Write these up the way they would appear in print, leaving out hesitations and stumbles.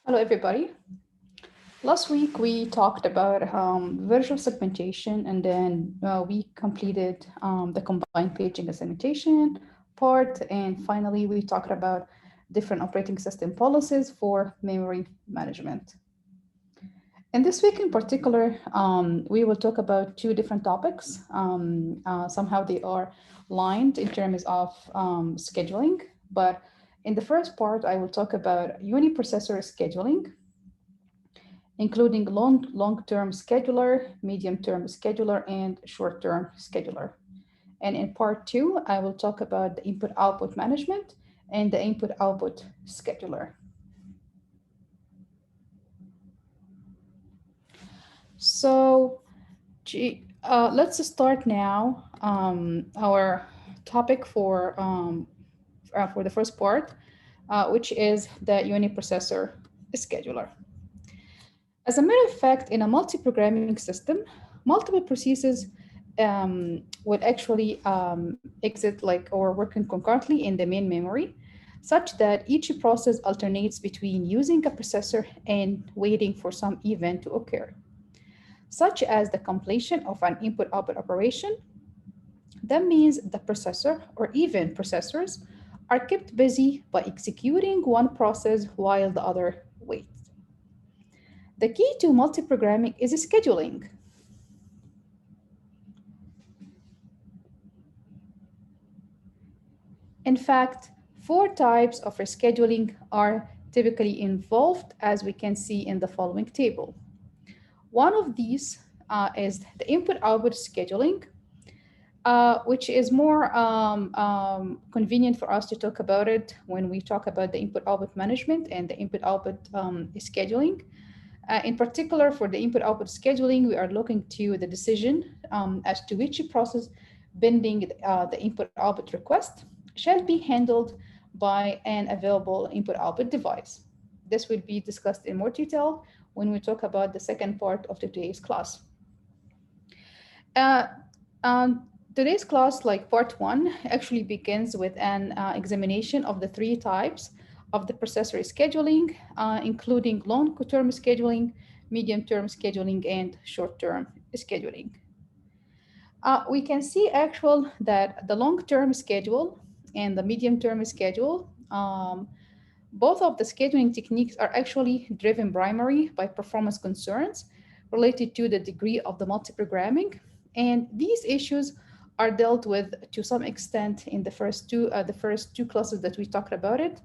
Hello, everybody. Last week we talked about visual segmentation, and then we completed the combined paging and segmentation part, and finally we talked about different operating system policies for memory management. And this week in particular, we will talk about two different topics. Somehow they are lined in terms of scheduling, but in the first part, I will talk about uniprocessor scheduling, including long-term scheduler, medium-term scheduler, and short-term scheduler. And in part two, I will talk about the input-output management and the input-output scheduler. So let's start now our topic for the first part, which is the uniprocessor scheduler. As a matter of fact, in a multi-programming system, multiple processes will actually exit or working concurrently in the main memory, such that each process alternates between using a processor and waiting for some event to occur, such as the completion of an input-output operation. That means the processor or even processors are kept busy by executing one process while the other waits. The key to multi-programming is scheduling. In fact, four types of rescheduling are typically involved, as we can see in the following table. One of these is the input-output scheduling, which is more convenient for us to talk about it when we talk about the input-output management and the input-output scheduling. In particular, for the input-output scheduling, we are looking to the decision as to which process pending the input-output request shall be handled by an available input-output device. This will be discussed in more detail when we talk about the second part of today's class. Today's class, like part one, actually begins with an examination of the three types of the processor scheduling, including long-term scheduling, medium-term scheduling, and short-term scheduling. We can see that the long-term schedule and the medium-term schedule, both of the scheduling techniques are actually driven primarily by performance concerns related to the degree of the multi-programming. And these issues are dealt with to some extent in the first two classes that we talked about it.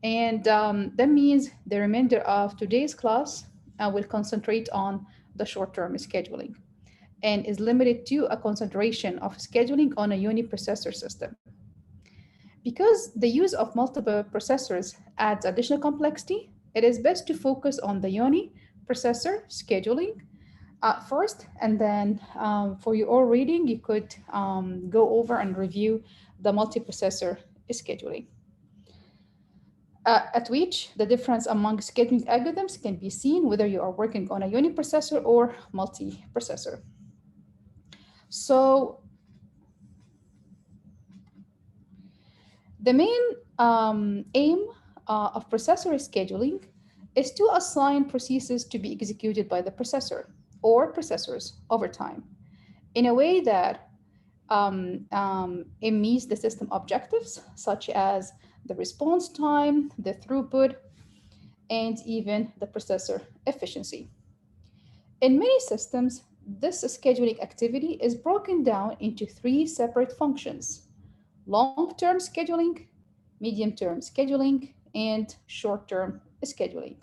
And that means the remainder of today's class will concentrate on the short-term scheduling and is limited to a concentration of scheduling on a uniprocessor system. Because the use of multiple processors adds additional complexity, it is best to focus on the uniprocessor scheduling first, and then for your own reading, you could go over and review the multiprocessor scheduling, at which the difference among scheduling algorithms can be seen whether you are working on a uniprocessor or multiprocessor. So the main aim of processor scheduling is to assign processes to be executed by the processor or processors over time in a way that it meets the system objectives, such as the response time, the throughput, and even the processor efficiency. In many systems, this scheduling activity is broken down into three separate functions: long-term scheduling, medium-term scheduling, and short-term scheduling.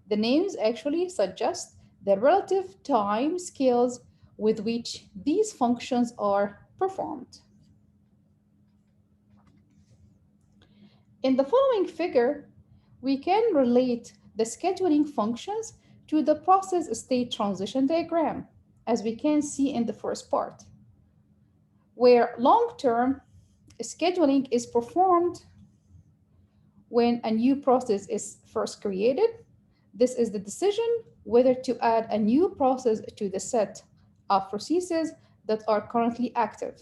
The names actually suggest the relative time scales with which these functions are performed. In the following figure, we can relate the scheduling functions to the process state transition diagram, as we can see in the first part, where long-term scheduling is performed when a new process is first created. This is the decision whether to add a new process to the set of processes that are currently active,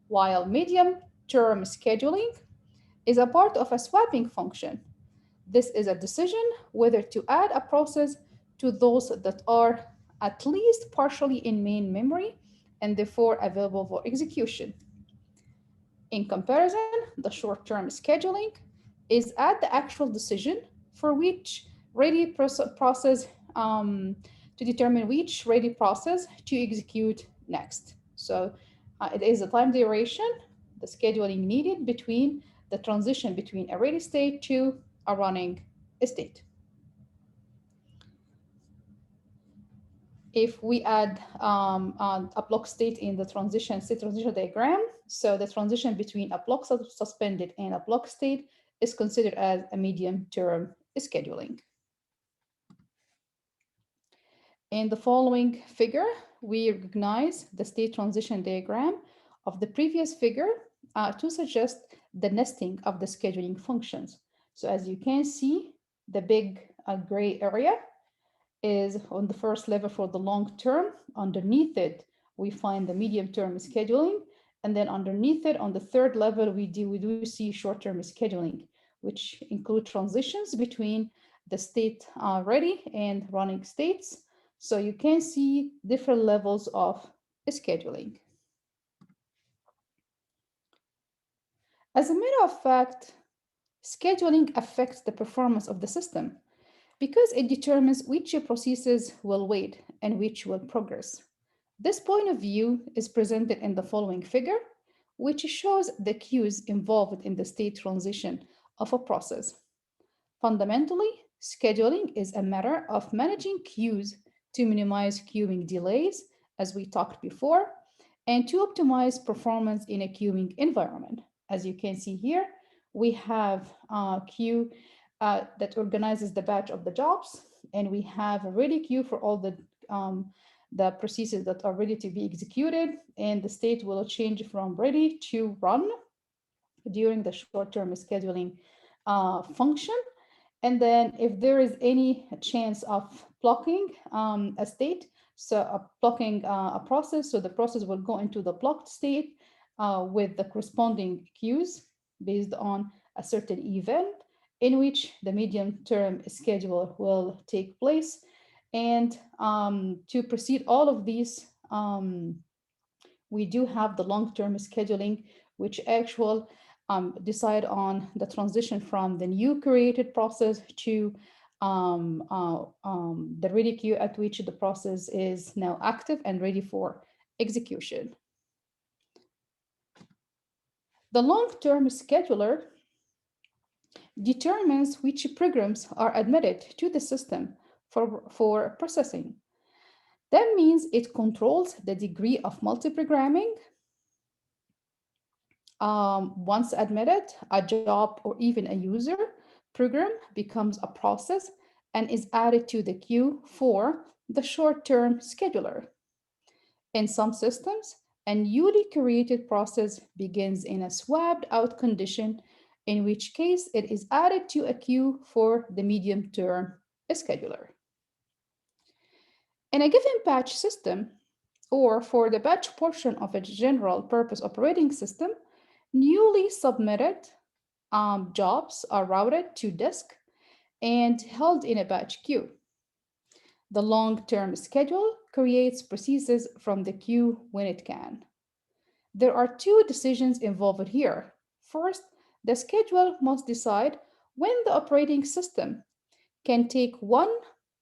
while medium-term scheduling is a part of a swapping function. This is a decision whether to add a process to those that are at least partially in main memory and therefore available for execution. In comparison, the short-term scheduling is at the actual decision for which ready process to determine which ready process to execute next. So it is the time duration, the scheduling needed between the transition between a ready state to a running state. If we add a block state in the state transition diagram, so the transition between a block suspended and a block state is considered as a medium-term scheduling. In the following figure, we recognize the state transition diagram of the previous figure to suggest the nesting of the scheduling functions. So as you can see, the big gray area is on the first level for the long term. Underneath it, we find the medium term scheduling. And then underneath it, on the third level, we do see short-term scheduling, which include transitions between the state ready and running states. So you can see different levels of scheduling. As a matter of fact, scheduling affects the performance of the system because it determines which processes will wait and which will progress. This point of view is presented in the following figure, which shows the queues involved in the state transition of a process. Fundamentally, scheduling is a matter of managing queues to minimize queuing delays, as we talked before, and to optimize performance in a queuing environment. As you can see here, we have a queue that organizes the batch of the jobs, and we have a ready queue for all the processes that are ready to be executed, and the state will change from ready to run during the short-term scheduling function. And then if there is any chance of blocking a state, so blocking a process, so the process will go into the blocked state with the corresponding queues based on a certain event in which the medium-term schedule will take place. And to proceed all of these, we do have the long-term scheduling, which actual decide on the transition from the new created process to the ready queue at which the process is now active and ready for execution. The long-term scheduler determines which programs are admitted to the system for processing. That means it controls the degree of multi-programming. Once admitted, a job or even a user program becomes a process and is added to the queue for the short-term scheduler. In some systems, a newly created process begins in a swapped out condition, in which case it is added to a queue for the medium-term scheduler. In a given batch system, or for the batch portion of a general purpose operating system, newly submitted jobs are routed to disk and held in a batch queue. The long-term schedule creates processes from the queue when it can. There are two decisions involved here. First, the schedule must decide when the operating system can take one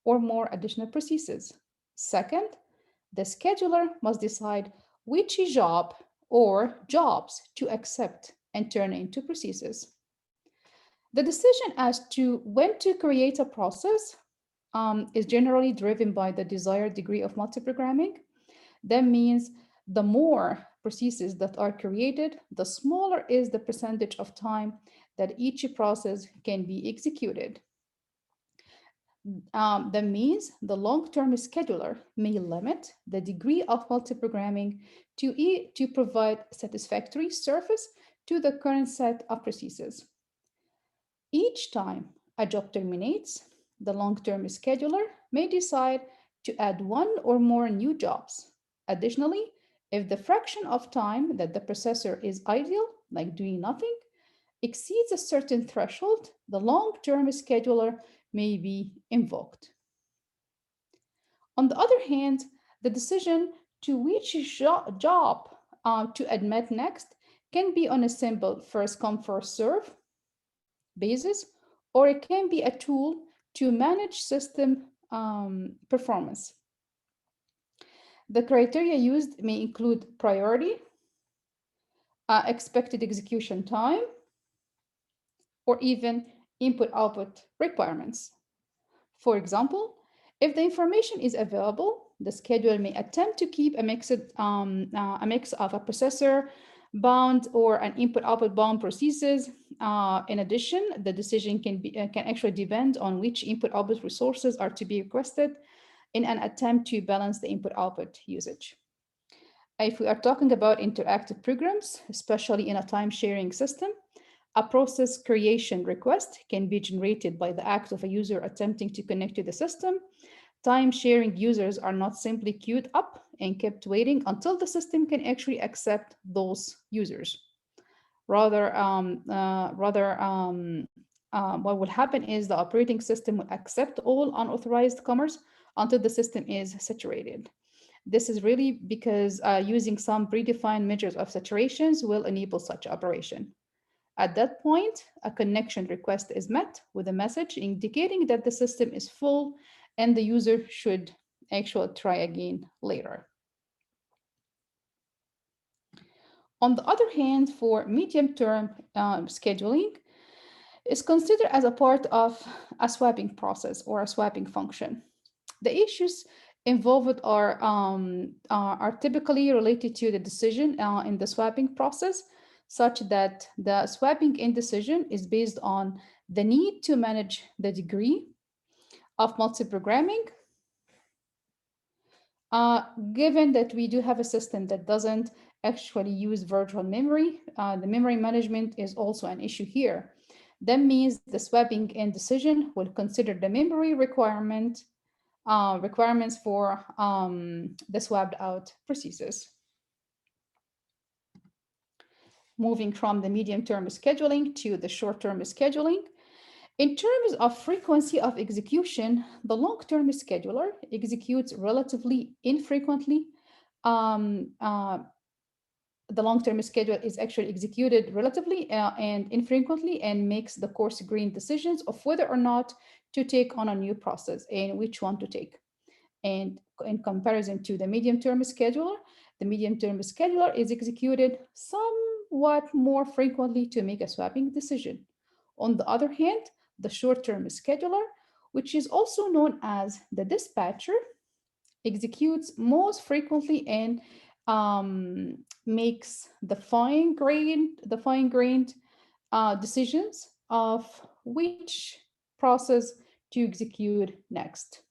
or more additional processes. Second, the scheduler must decide which job or jobs to accept and turn into processes. The decision as to when to create a process is generally driven by the desired degree of multiprogramming. That means the more processes that are created, the smaller is the percentage of time that each process can be executed. That means the long-term scheduler may limit the degree of multiprogramming to provide satisfactory service to the current set of processes. Each time a job terminates, the long-term scheduler may decide to add one or more new jobs. Additionally, if the fraction of time that the processor is idle, like doing nothing, exceeds a certain threshold, the long-term scheduler may be invoked. On the other hand, the decision to which job to admit next can be on a simple first come, first serve basis, or it can be a tool to manage system performance. The criteria used may include priority, expected execution time, or even input-output requirements. For example, if the information is available, the scheduler may attempt to keep a mix of a processor bound or an input-output bound processes. In addition, the decision can actually depend on which input-output resources are to be requested in an attempt to balance the input-output usage. If we are talking about interactive programs, especially in a time-sharing system, a process creation request can be generated by the act of a user attempting to connect to the system. Time-sharing users are not simply queued up and kept waiting until the system can actually accept those users. What will happen is the operating system will accept all unauthorized comers until the system is saturated. This is really because using some predefined measures of saturations will enable such operation. At that point, a connection request is met with a message indicating that the system is full and the user should actually try again later. On the other hand, for medium-term scheduling, is considered as a part of a swapping process or a swapping function. The issues involved are typically related to the decision in the swapping process, such that the swapping indecision is based on the need to manage the degree of multi-programming. Given that we do have a system that doesn't actually use virtual memory, the memory management is also an issue here. That means the swapping indecision will consider the memory requirements for the swapped out processes. Moving from the medium-term scheduling to the short-term scheduling. In terms of frequency of execution, the long-term scheduler executes relatively infrequently. The long-term schedule is actually executed relatively and infrequently and makes the coarse grained decisions of whether or not to take on a new process and which one to take. And in comparison to the medium-term scheduler, the medium-term scheduler is executed somewhat more frequently to make a swapping decision. On the other hand, the short-term scheduler, which is also known as the dispatcher, executes most frequently and makes the fine-grained decisions of which process to execute next.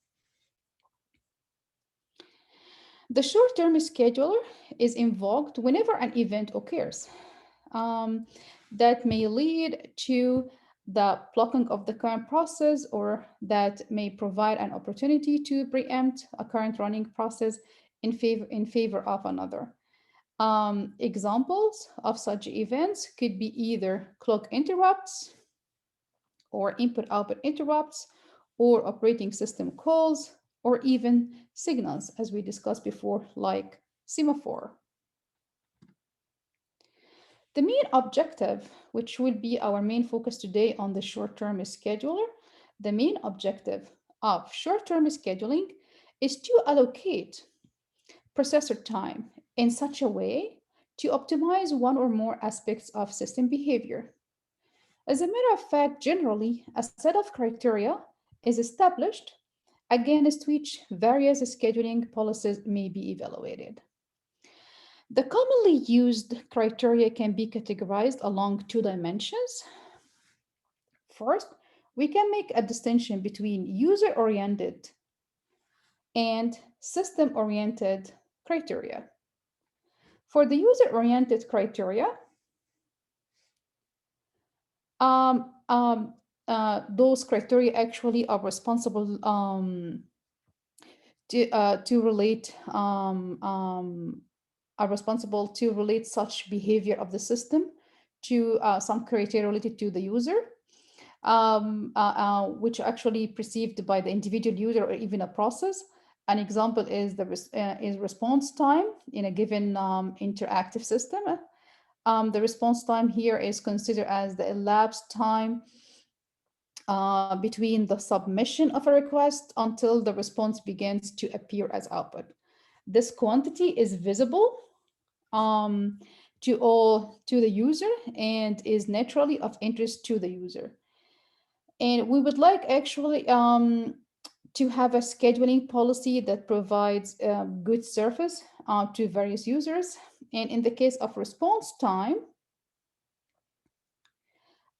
The short-term scheduler is invoked whenever an event occurs that may lead to the blocking of the current process or that may provide an opportunity to preempt a current running process in favor of another. Examples of such events could be either clock interrupts or input-output interrupts or operating system calls or even signals, as we discussed before, like semaphore. The main objective, which will be our main focus today on the short-term scheduler, the main objective of short-term scheduling is to allocate processor time in such a way to optimize one or more aspects of system behavior. As a matter of fact, generally, a set of criteria is established against which various scheduling policies may be evaluated. The commonly used criteria can be categorized along two dimensions. First, we can make a distinction between user-oriented and system-oriented criteria. For the user-oriented criteria, those criteria actually are responsible to relate are responsible to relate such behavior of the system to some criteria related to the user, which are actually perceived by the individual user or even a process. An example is is response time in a given interactive system. The response time here is considered as the elapsed time between the submission of a request until the response begins to appear as output. This quantity is visible to the user and is naturally of interest to the user. And we would like actually to have a scheduling policy that provides good service to various users. And in the case of response time,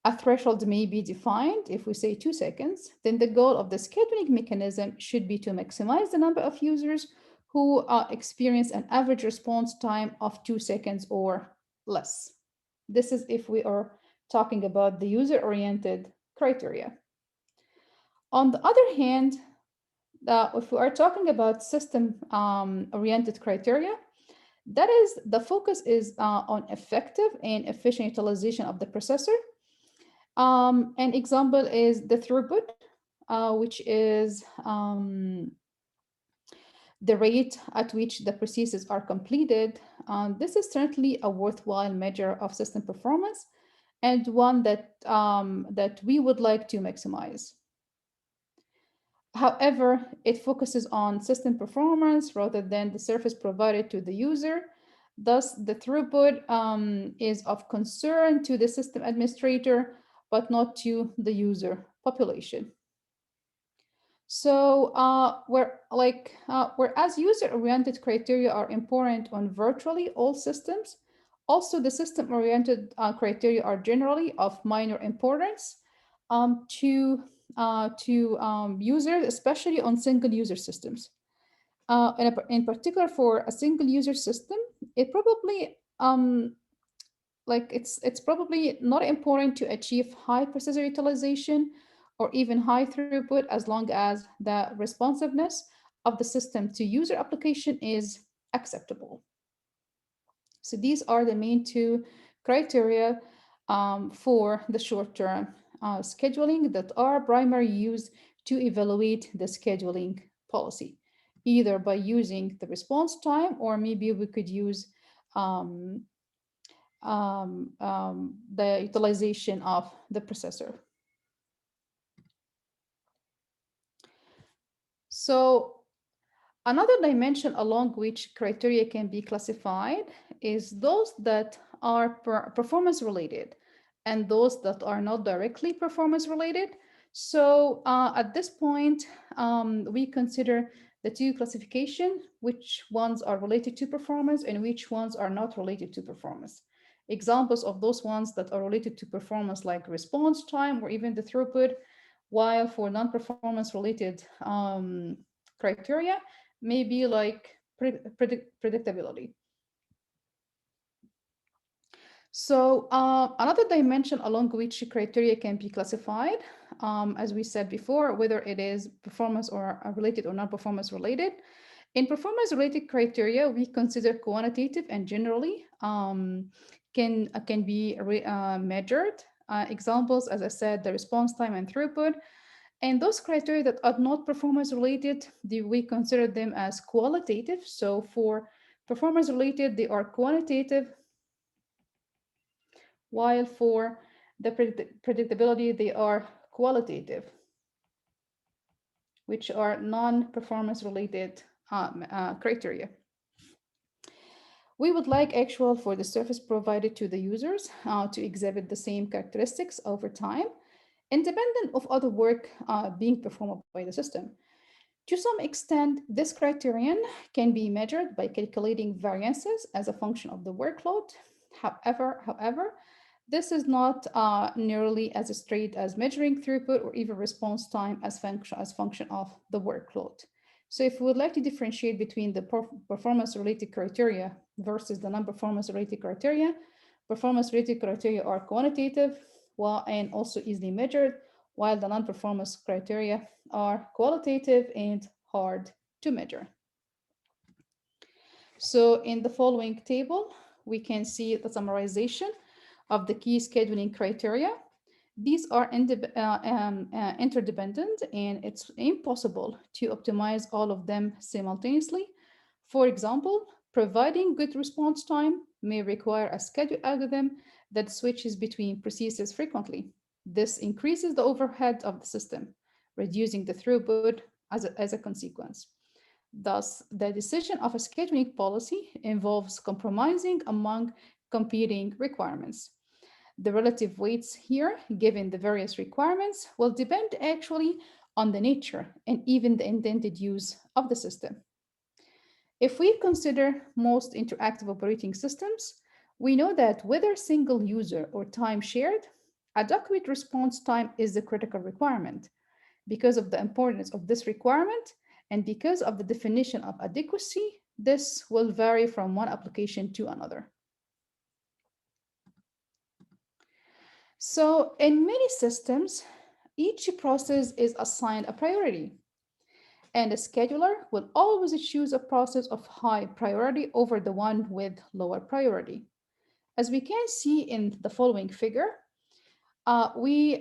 a threshold may be defined. If we say 2 seconds, then the goal of the scheduling mechanism should be to maximize the number of users who experience an average response time of 2 seconds or less. This is if we are talking about the user-oriented criteria. On the other hand, if we are talking about system-oriented criteria, that is, the focus is on effective and efficient utilization of the processor. An example is the throughput, which is the rate at which the processes are completed. This is certainly a worthwhile measure of system performance and one that we would like to maximize. However, it focuses on system performance rather than the service provided to the user. Thus, the throughput is of concern to the system administrator, but not to the user population. So, whereas user-oriented criteria are important on virtually all systems, also the system-oriented criteria are generally of minor importance to users, especially on single-user systems. In particular, for a single-user system, it probably it's probably not important to achieve high processor utilization or even high throughput as long as the responsiveness of the system to user application is acceptable. So these are the main two criteria for the short-term scheduling that are primarily used to evaluate the scheduling policy, either by using the response time, or maybe we could use the utilization of the processor. So another dimension along which criteria can be classified is those that are performance related and those that are not directly performance related. So at this point, we consider the two classification, which ones are related to performance and which ones are not related to performance. Examples of those ones that are related to performance, like response time or even the throughput, while for non-performance related criteria, may be like predictability. So another dimension along which criteria can be classified, as we said before, whether it is performance or related or non-performance related. In performance related criteria, we consider quantitative and generally can be measured. Examples, as I said, the response time and throughput. And those criteria that are not performance related, we consider them as qualitative. So for performance related, they are quantitative, while for the predictability, they are qualitative, which are non-performance related criteria. We would like actual for the service provided to the users to exhibit the same characteristics over time, independent of other work being performed by the system. To some extent, this criterion can be measured by calculating variances as a function of the workload. However, this is not nearly as straight as measuring throughput or even response time as function of the workload. So if we would like to differentiate between the performance-related criteria versus the non-performance-related criteria, performance-related criteria are quantitative and also easily measured, while the non-performance criteria are qualitative and hard to measure. So in the following table, we can see the summarization of the key scheduling criteria. These are interdependent, and it's impossible to optimize all of them simultaneously. For example, providing good response time may require a schedule algorithm that switches between processes frequently. This increases the overhead of the system, reducing the throughput as a consequence. Thus, the decision of a scheduling policy involves compromising among competing requirements. The relative weights here, given the various requirements, will depend actually on the nature and even the intended use of the system. If we consider most interactive operating systems, we know that whether single user or time shared, adequate response time is the critical requirement. Because of the importance of this requirement and because of the definition of adequacy, this will vary from one application to another. So in many systems, each process is assigned a priority, and a scheduler will always choose a process of high priority over the one with lower priority. As we can see in the following figure, we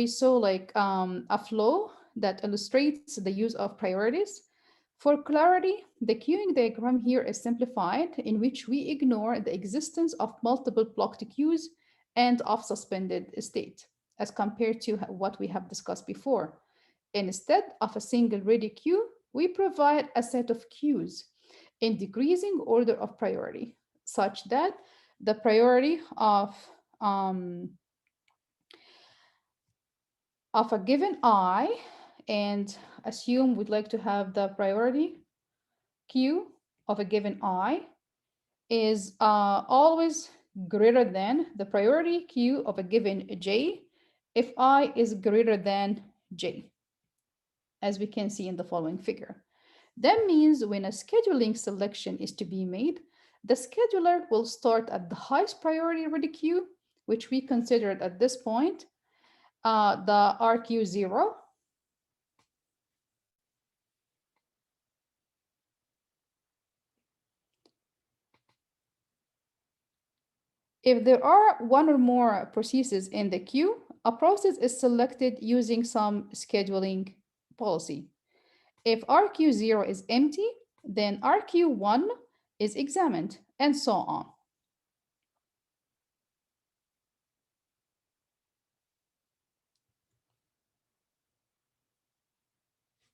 saw like a flow that illustrates the use of priorities. For clarity, the queuing diagram here is simplified, in which we ignore the existence of multiple blocked queues and of suspended state, as compared to what we have discussed before. Instead of a single ready queue, we provide a set of queues in decreasing order of priority, such that the priority um, of a given I, and assume we'd like to have the priority queue of a given I, is always greater than the priority queue of a given j if I is greater than j, as we can see in the following figure. That means when a scheduling selection is to be made, the scheduler will start at the highest priority ready queue, which we considered at this point the RQ0. If there are one or more processes in the queue, a process is selected using some scheduling policy. If RQ0 is empty, then RQ1 is examined, and so on.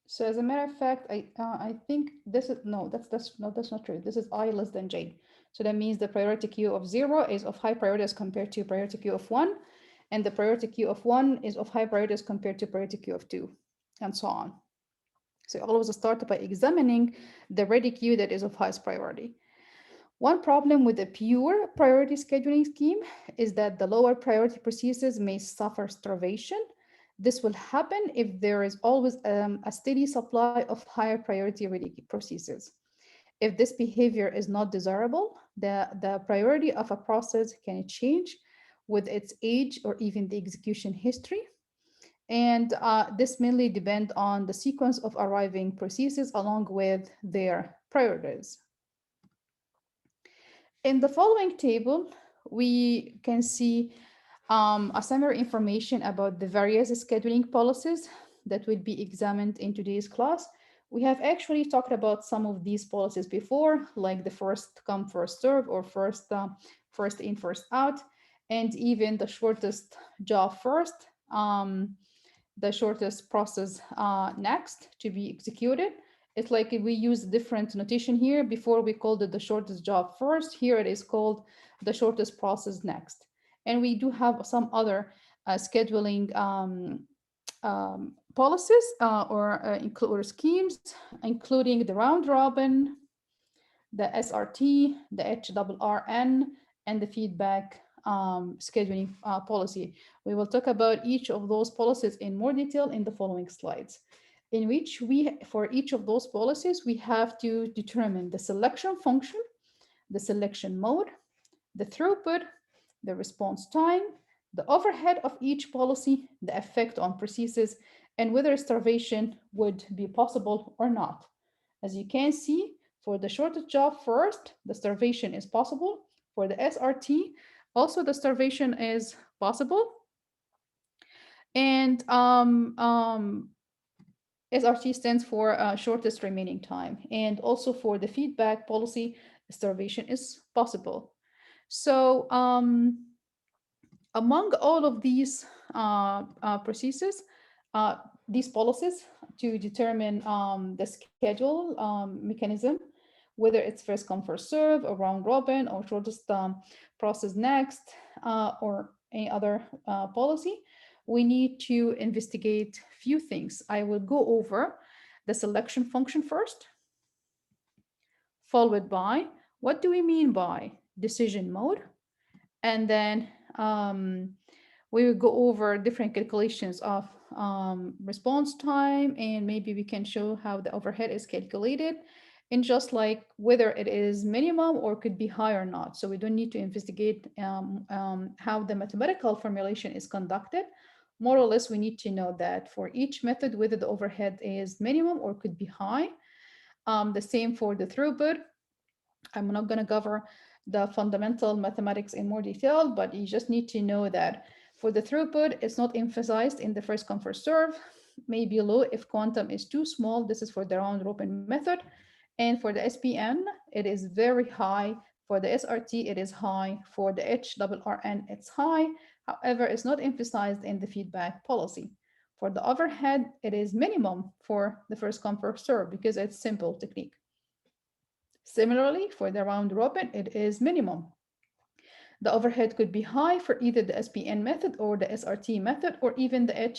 So as a matter of fact, I think this is no, that's not true. This is I less than j. So that means the priority queue of 0 is of high priority as compared to priority queue of 1, and the priority queue of 1 is of high priority as compared to priority queue of 2, and so on. So always start by examining the ready queue that is of highest priority. One problem with a pure priority scheduling scheme is that the lower priority processes may suffer starvation. This will happen if there is always a steady supply of higher priority ready processes. If this behavior is not desirable, the priority of a process can change with its age or even the execution history. And this mainly depend on the sequence of arriving processes along with their priorities. In the following table, we can see a summary information about the various scheduling policies that will be examined in today's class. We have actually talked about some of these policies before, like the first come, first serve, or first in, first out, and even the shortest job first, the shortest process next to be executed. It's like we use different notation here. Before we called it the shortest job first. Here it is called the shortest process next. And we do have some other scheduling policies or schemes, including the round robin, the SRT, the HRRN, and the feedback scheduling policy. We will talk about each of those policies in more detail in the following slides, in which for each of those policies, we have to determine the selection function, the selection mode, the throughput, the response time, the overhead of each policy, the effect on processes, and whether starvation would be possible or not. As you can see, for the shortest job first, the starvation is possible. For the SRT, Also, the starvation is possible. And SRT stands for shortest remaining time. And also for the feedback policy, starvation is possible. So among all of processes, uh, these policies to determine the schedule mechanism, whether it's first come first serve or round robin or shortest process next or any other policy, we need to investigate few things. I will go over the selection function first, followed by what do we mean by decision mode, and then we will go over different calculations of response time, and maybe we can show how the overhead is calculated, and just like whether it is minimum or could be high or not. So we don't need to investigate how the mathematical formulation is conducted. More or less, we need to know that for each method, whether the overhead is minimum or could be high. The same for the throughput. I'm not going to cover the fundamental mathematics in more detail, but you just need to know that for the throughput, it's not emphasized in the first come first serve, maybe low if quantum is too small. This is for the round robin method. And for the SPN, it is very high. For the SRT, it is high. For the HRRN, it's high. However, it's not emphasized in the feedback policy. For the overhead, it is minimum for the first come first serve because it's simple technique. Similarly, for the round robin, it is minimum. The overhead could be high for either the SPN method or the SRT method, or even the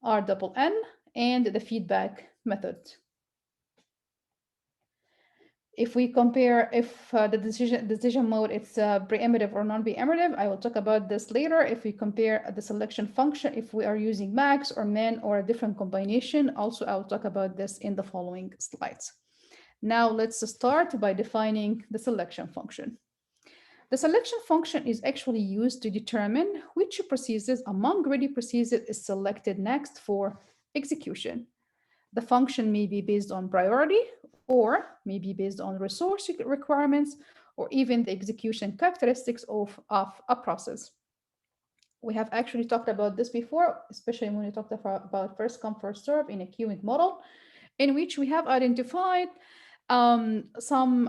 HRNN and the feedback method. If we compare if the decision mode it's preemptive or non-preemptive, I will talk about this later. If we compare the selection function, if we are using max or min or a different combination, also I will talk about this in the following slides. Now let's start by defining the selection function. The selection function is actually used to determine which processes among ready processes is selected next for execution. The function may be based on priority or may be based on resource requirements or even the execution characteristics of a process. We have actually talked about this before, especially when we talked about first come first serve in a queuing model, in which we have identified some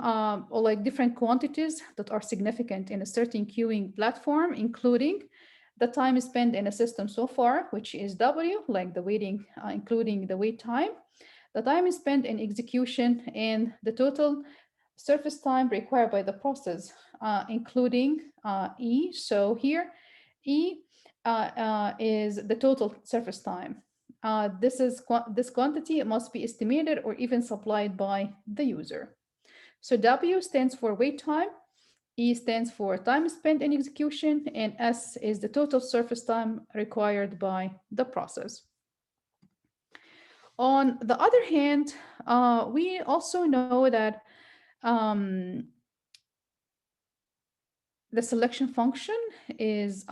or like different quantities that are significant in a certain queuing platform, including the time spent in a system so far, which is W, like the waiting, including the wait time, the time is spent in execution, and the total surface time required by the process, including E. So here, E is the total surface time. This quantity must be estimated or even supplied by the user. So W stands for wait time, E stands for time spent in execution, and S is the total surface time required by the process. On the other hand, we also know that um, the selection function is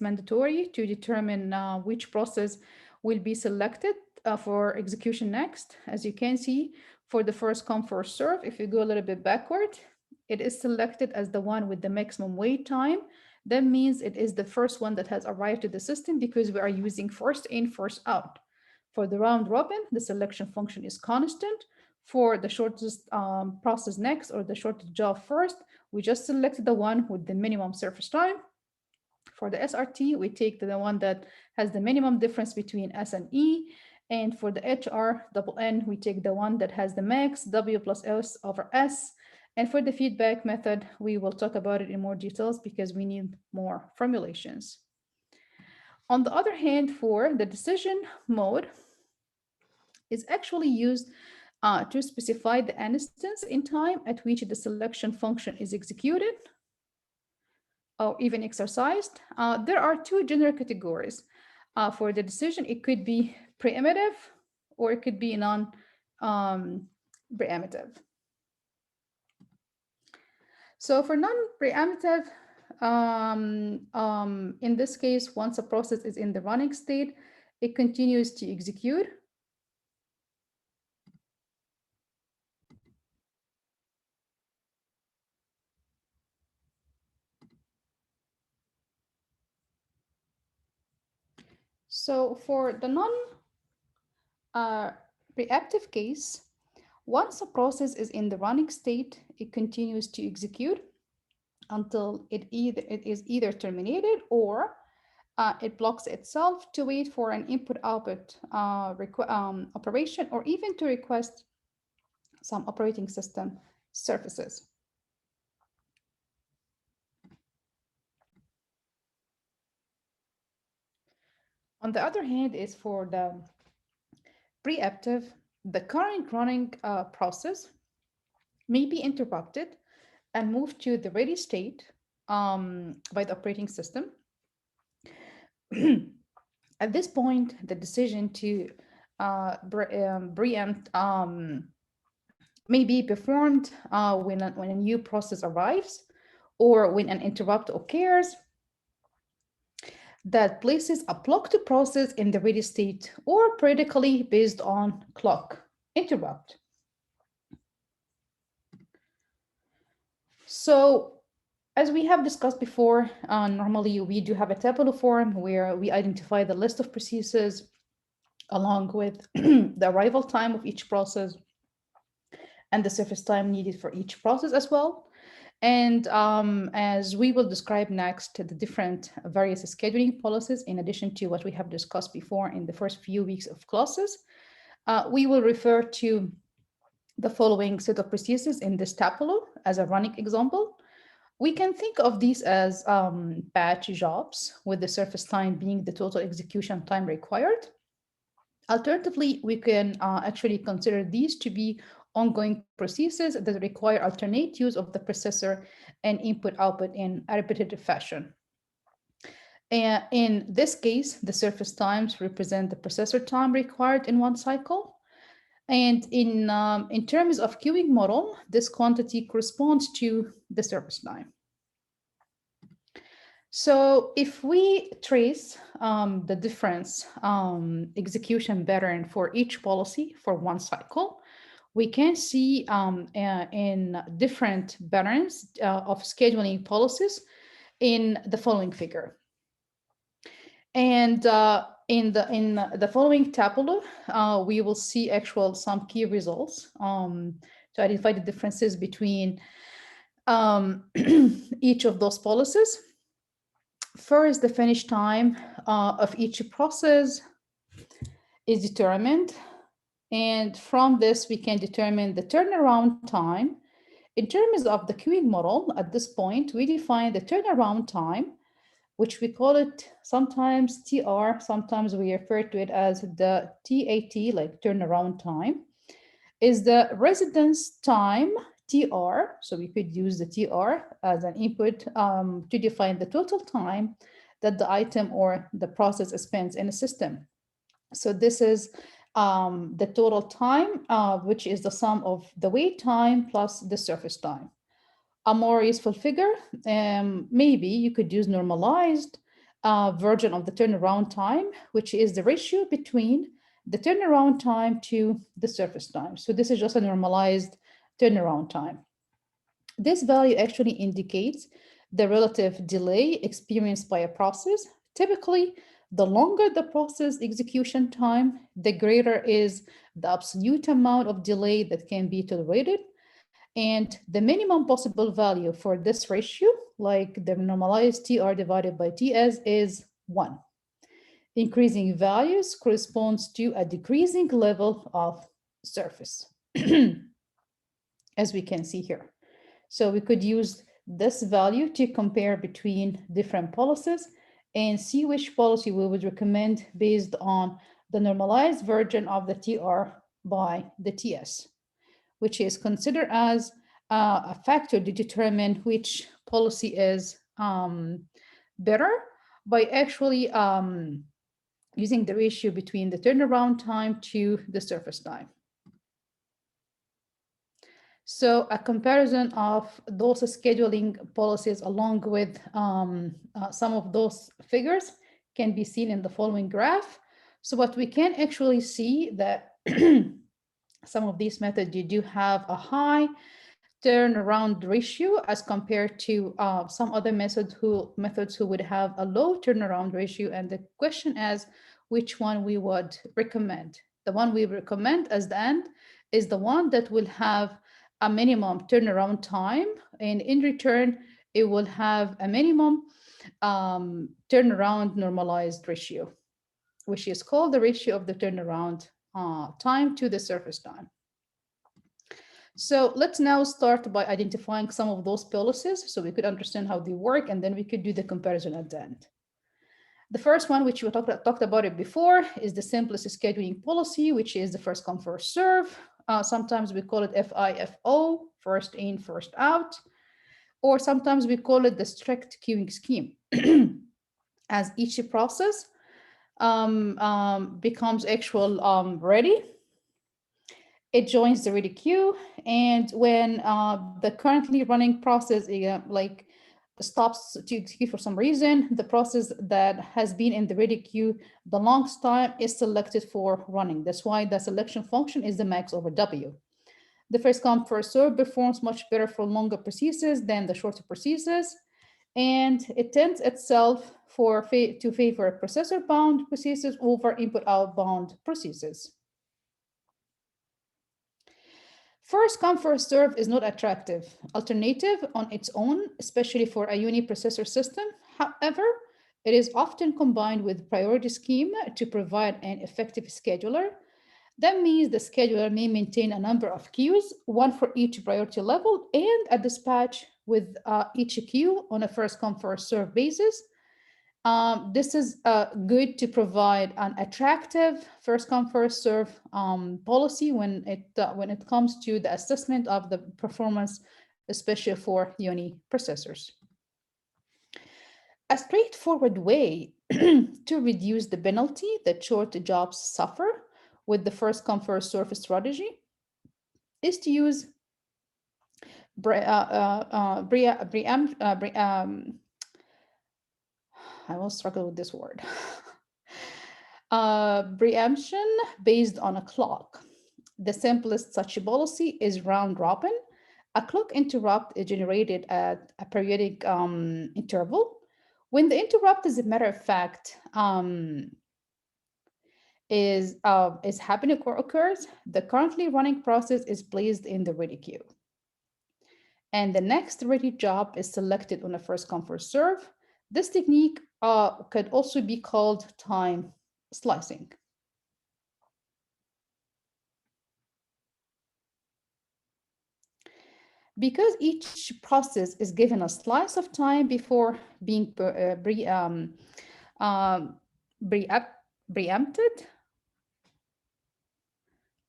mandatory to determine which process will be selected for execution next. As you can see, for the first come first serve, if you go a little bit backward, it is selected as the one with the maximum wait time. That means it is the first one that has arrived to the system because we are using first in, first out. For the round robin, the selection function is constant. For the shortest process next or the shortest job first, we just selected the one with the minimum surface time. For the SRT, we take the one that has the minimum difference between S and E. And for the HRNN, we take the one that has the max W plus S over S. And for the feedback method, we will talk about it in more details because we need more formulations. On the other hand, for the decision mode, is actually used to specify the instance in time at which the selection function is executed or even exercised. There are two general categories for the decision. It could be preemptive or it could be non-preemptive. So for non-preemptive, in this case, once a process is in the running state, it continues to execute. So for the non-reactive case, once a process is in the running state, it continues to execute until it is either terminated or it blocks itself to wait for an input-output operation or even to request some operating system services. On the other hand, is for the preemptive, the current running process may be interrupted and moved to the ready state by the operating system. At this point, the decision to preempt may be performed when a new process arrives or when an interrupt occurs that places a blocked process in the ready state or periodically based on clock interrupt. So as we have discussed before, normally we do have a tabular form where we identify the list of processes along with the arrival time of each process and the surface time needed for each process as well. And as we will describe next, the different various scheduling policies, in addition to what we have discussed before in the first few weeks of classes, we will refer to the following set of processes in this tableau as a running example. We can think of these as batch jobs, with the surface time being the total execution time required. Alternatively, we can actually consider these to be ongoing processes that require alternate use of the processor and input-output in a repetitive fashion. And in this case, the surface times represent the processor time required in one cycle. And in terms of queuing model, this quantity corresponds to the surface time. So if we trace the difference execution pattern for each policy for one cycle, we can see in different patterns of scheduling policies in the following figure. And in the following tableau, we will see some key results to identify the differences between each of those policies. First, the finish time of each process is determined. And from this, we can determine the turnaround time. In terms of the queuing model, at this point, we define the turnaround time, which we call it sometimes TR, sometimes we refer to it as the TAT, like turnaround time, is the residence time TR. So we could use the TR as an input to define the total time that the item or the process spends in a system. So this is the total time, which is the sum of the wait time plus the surface time. A more useful figure, maybe you could use normalized version of the turnaround time, which is the ratio between the turnaround time to the surface time. So this is just a normalized turnaround time. This value actually indicates the relative delay experienced by a process. Typically, the longer the process execution time, the greater is the absolute amount of delay that can be tolerated. And the minimum possible value for this ratio, like the normalized TR divided by TS, is 1. Increasing values corresponds to a decreasing level of surface, as we can see here. So we could use this value to compare between different policies and see which policy we would recommend based on the normalized version of the TR by the TS, which is considered as a factor to determine which policy is better by actually using the ratio between the turnaround time to the surface time. So a comparison of those scheduling policies along with some of those figures can be seen in the following graph. So what we can actually see that some of these methods, you do have a high turnaround ratio as compared to some other methods who would have a low turnaround ratio. And the question is, which one we would recommend. The one we recommend as the end is the one that will have a minimum turnaround time, and in return, it will have a minimum turnaround normalized ratio, which is called the ratio of the turnaround time to the surface time. So let's now start by identifying some of those policies so we could understand how they work, and then we could do the comparison at the end. The first one, which we talked about it before, is the simplest scheduling policy, which is the first come, first serve. Sometimes we call it FIFO, first in, first out, or sometimes we call it the strict queuing scheme. As each process becomes actual ready, it joins the ready queue, and when the currently running process like stops to execute for some reason, the process that has been in the ready queue the longest time is selected for running. That's why the selection function is the max over W. The first come, first serve performs much better for longer processes than the shorter processes, and it tends itself to favor processor-bound processes over input-outbound processes. First come, first serve is not attractive alternative on its own, especially for a uniprocessor system. However, it is often combined with priority scheme to provide an effective scheduler. That means the scheduler may maintain a number of queues, one for each priority level, and a dispatch with each queue on a first come, first serve basis. This is good to provide an attractive first come, first serve policy when it comes to the assessment of the performance, especially for uni processors. A straightforward way to reduce the penalty that short jobs suffer with the first come, first serve strategy is to use I will struggle with this word. Preemption based on a clock. The simplest such policy is round robin. A clock interrupt is generated at a periodic interval. When the interrupt, as a matter of fact, is happening or occurs, the currently running process is placed in the ready queue. And the next ready job is selected on a first come, first serve. This technique could also be called time slicing. Because each process is given a slice of time before being preempted.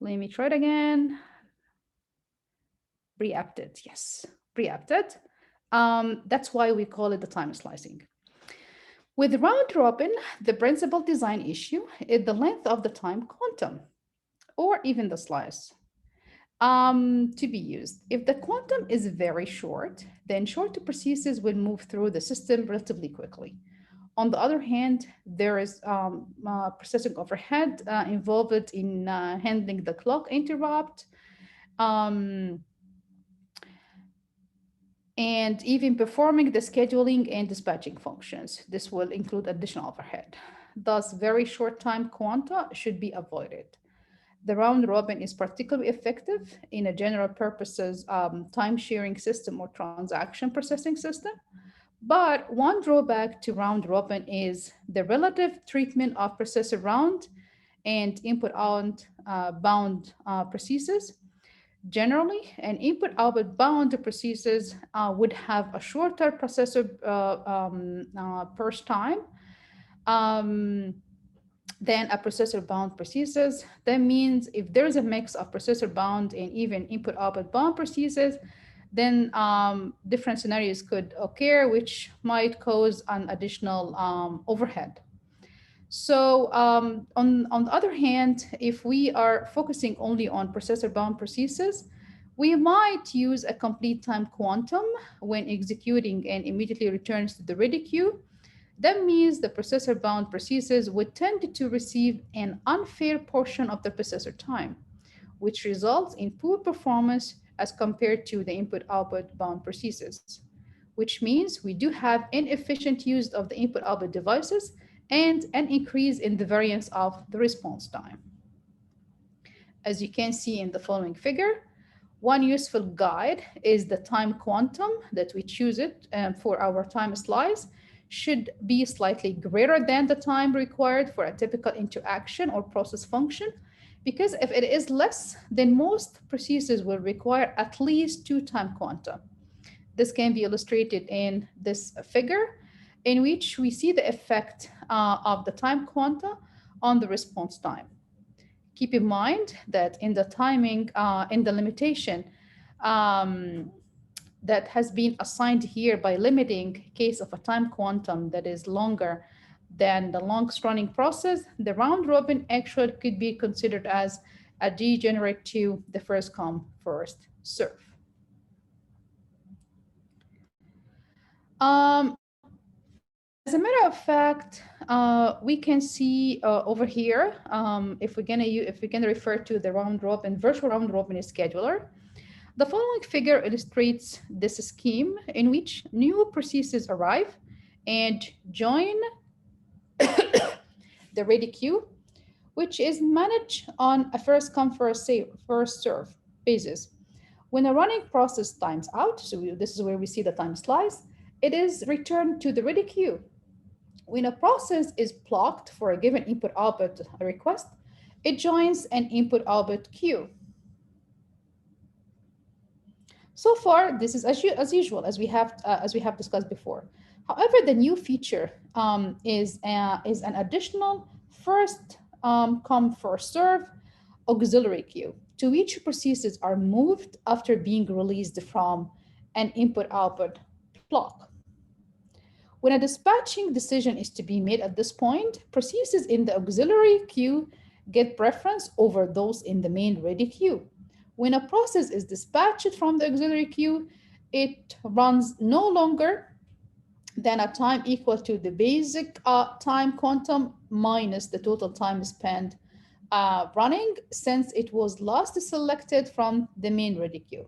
Let me try it again. Preempted, yes, preempted. That's why we call it the time slicing. With round robin, the principal design issue is the length of the time quantum, or even the slice, to be used. If the quantum is very short, then shorter processes will move through the system relatively quickly. On the other hand, there is processing overhead involved in handling the clock interrupt, and even performing the scheduling and dispatching functions. This will include additional overhead. Thus, very short time quanta should be avoided. The round robin is particularly effective in a general purposes time sharing system or transaction processing system. But one drawback to round robin is the relative treatment of processor round and input bound processes. Generally, an input output bound processes would have a shorter processor burst time than a processor bound processes. That means if there's a mix of processor bound and even input output bound processes, then different scenarios could occur, which might cause an additional overhead. So on the other hand, if we are focusing only on processor bound processes, we might use a complete time quantum when executing and immediately returns to the ready queue. That means the processor bound processes would tend to receive an unfair portion of the processor time, which results in poor performance as compared to the input output bound processes, which means we do have inefficient use of the input output devices and an increase in the variance of the response time. As you can see in the following figure, one useful guide is the time quantum that we choose it for our time slice should be slightly greater than the time required for a typical interaction or process function, because if it is less, then most processes will require at least 2 time quanta. This can be illustrated in this figure, in which we see the effect of the time quanta on the response time. Keep in mind that in the timing, in the limitation um, that has been assigned here by limiting case of a time quantum that is longer than the longest running process, the round robin actually could be considered as a degenerate to the first come, first serve. As a matter of fact, we can see over here, if we're gonna refer to the round robin, virtual round robin scheduler, the following figure illustrates this scheme in which new processes arrive and join the ready queue, which is managed on a first come, first serve basis. When a running process times out, so this is where we see the time slice, it is returned to the ready queue. When a process is blocked for a given input-output request, it joins an input-output queue. So far, this is as usual, as we have discussed before. However, the new feature is an additional first come, first serve auxiliary queue, to which processes are moved after being released from an input-output block. When a dispatching decision is to be made at this point, processes in the auxiliary queue get preference over those in the main ready queue. When a process is dispatched from the auxiliary queue, it runs no longer than a time equal to the basic time quantum minus the total time spent running, since it was last selected from the main ready queue.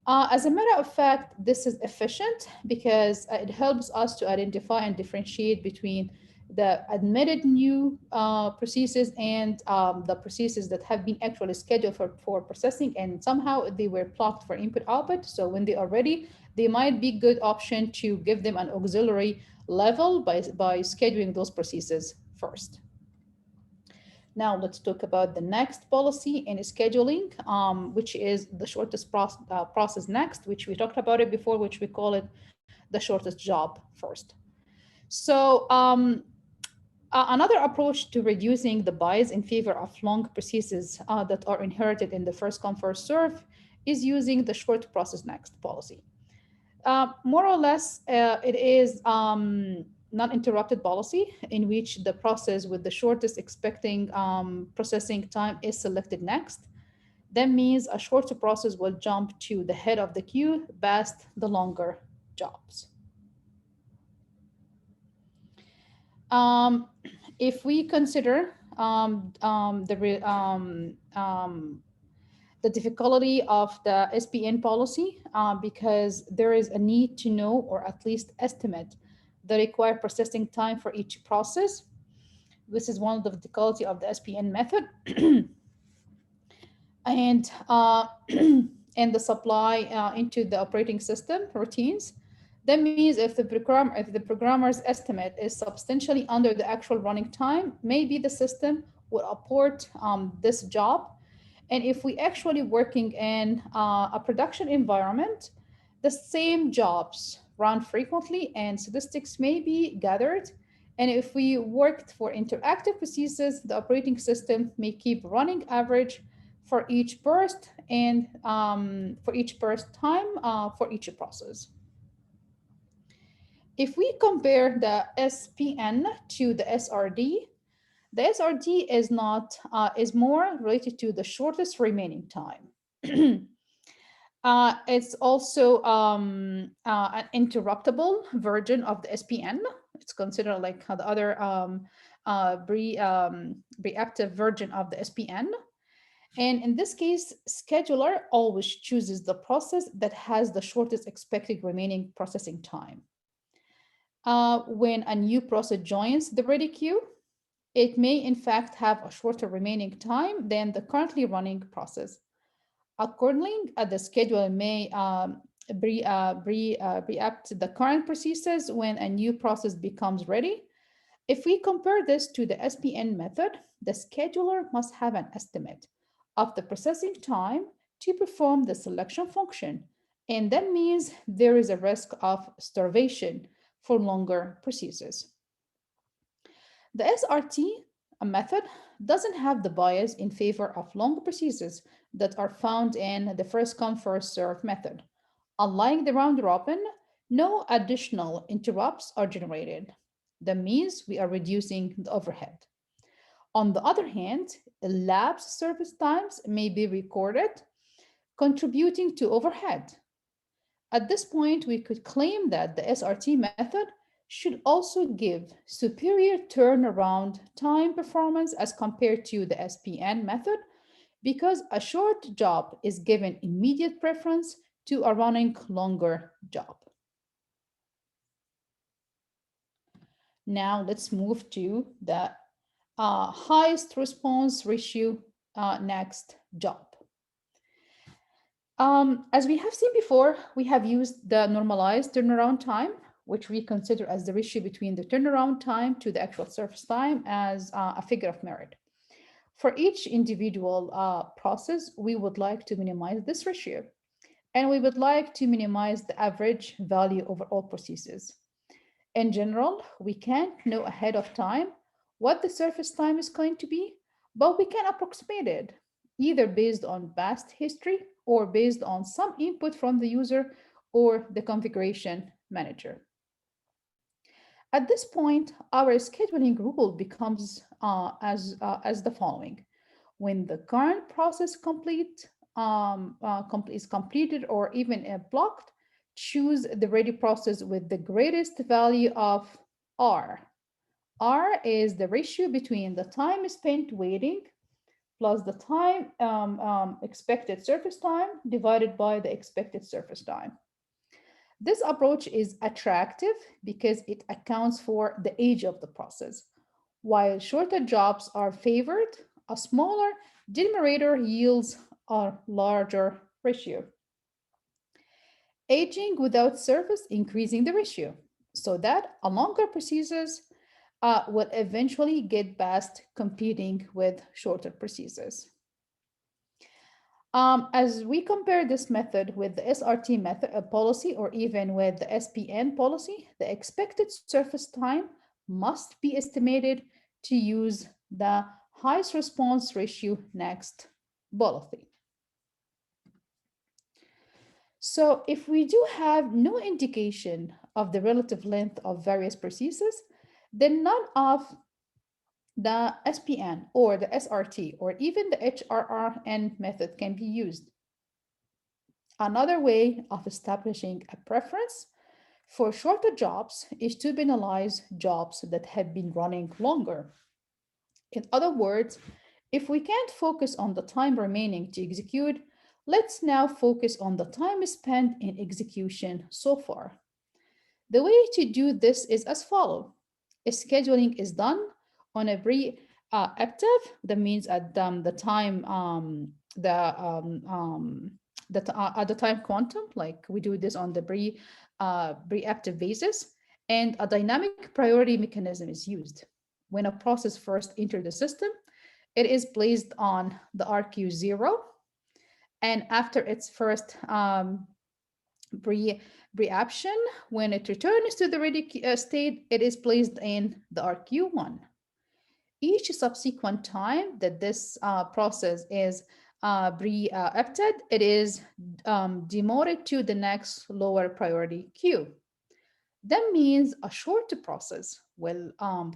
As a matter of fact, this is efficient because it helps us to identify and differentiate between the admitted new processes and the processes that have been actually scheduled for processing, and somehow they were blocked for input output. So when they are ready, they might be good option to give them an auxiliary level by scheduling those processes first. Now let's talk about the next policy in scheduling, which is the shortest process next, which we talked about it before, which we call it the shortest job first. So another approach to reducing the bias in favor of long processes that are inherited in the first come, first serve is using the short process next policy. More or less, it is non-interrupted policy in which the process with the shortest expecting processing time is selected next. That means a shorter process will jump to the head of the queue past the longer jobs. If we consider the difficulty of the SPN policy, because there is a need to know or at least estimate the required processing time for each process. This is one of the difficulty of the SPN method. And and the supply into the operating system routines. That means if the programmer's estimate is substantially under the actual running time, maybe the system will abort this job. And if we actually working in a production environment, the same jobs run frequently and statistics may be gathered. And if we worked for interactive processes, the operating system may keep running average for each burst and for each burst time for each process. If we compare the SPN to the SRD, the SRD is not is more related to the shortest remaining time. It's also an interruptible version of the SPN. It's considered like the other preactive version of the SPN. And in this case, scheduler always chooses the process that has the shortest expected remaining processing time. When a new process joins the ready queue, it may in fact have a shorter remaining time than the currently running process. Accordingly, the scheduler may preempt the current processes when a new process becomes ready. If we compare this to the SPN method, the scheduler must have an estimate of the processing time to perform the selection function, and that means there is a risk of starvation for longer processes. The SRT method doesn't have the bias in favor of long processes that are found in the first come first serve method. Unlike the round robin, no additional interrupts are generated. That means we are reducing the overhead. On the other hand, elapsed service times may be recorded, contributing to overhead. At this point, we could claim that the SRT method should also give superior turnaround time performance as compared to the SPN method because a short job is given immediate preference to a running longer job. Now let's move to the highest response ratio next job. As we have seen before, we have used the normalized turnaround time, which we consider as the ratio between the turnaround time to the actual service time as a figure of merit. For each individual process, we would like to minimize this ratio, and we would like to minimize the average value over all processes. In general, we can't know ahead of time what the surface time is going to be, but we can approximate it either based on past history or based on some input from the user or the configuration manager. At this point, our scheduling rule becomes as the following. When the current process is completed or even blocked, choose the ready process with the greatest value of R. R is the ratio between the time spent waiting plus the time expected surface time divided by the expected surface time. This approach is attractive because it accounts for the age of the process. While shorter jobs are favored, a smaller generator yields a larger ratio. Aging without surface increasing the ratio so that a longer processes will eventually get past competing with shorter processes. As we compare this method with the SRT method policy or even with the SPN policy, the expected surface time must be estimated to use the highest response ratio next policy. So if we do have no indication of the relative length of various processes, then none of the SPN or the SRT or even the HRRN method can be used. Another way of establishing a preference for shorter jobs is to penalize jobs that have been running longer. In other words, if we can't focus on the time remaining to execute, let's now focus on the time spent in execution so far. The way to do this is as follows. Scheduling is done on a preemptive, that means at the time, at the time quantum, like we do this on the preemptive basis, and a dynamic priority mechanism is used. When a process first enters the system, it is placed on the RQ0, and after its first preemption, when it returns to the ready state, it is placed in the RQ1. Each subsequent time that this process is preempted, it is demoted to the next lower priority queue. That means a shorter process will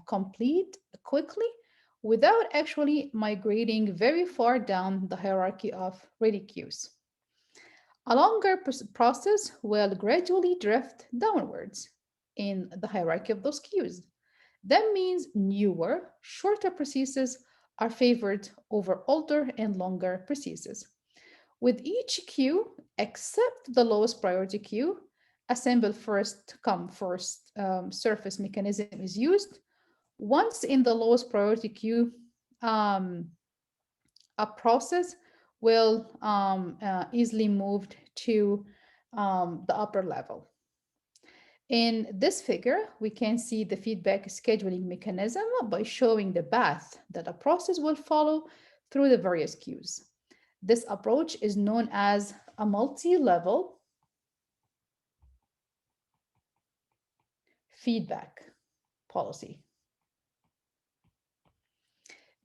complete quickly without actually migrating very far down the hierarchy of ready queues. A longer process will gradually drift downwards in the hierarchy of those queues. That means newer, shorter processes are favored over older and longer processes. With each queue, except the lowest priority queue, assemble first come first surface mechanism is used. Once in the lowest priority queue, um, a process will easily move to the upper level. In this figure, we can see the feedback scheduling mechanism by showing the path that a process will follow through the various queues. This approach is known as a multi-level feedback policy,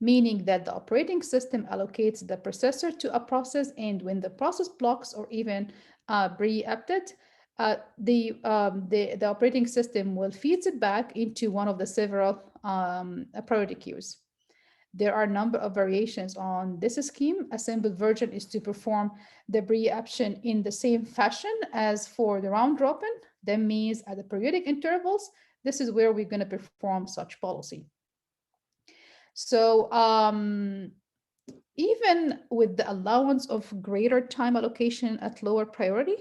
meaning that the operating system allocates the processor to a process, and when the process blocks or even preempted, the operating system will feed it back into one of the several priority queues. There are a number of variations on this scheme. A simple version is to perform the preemption in the same fashion as for the round robin. That means at the periodic intervals, this is where we're going to perform such policy. So even with the allowance of greater time allocation at lower priority,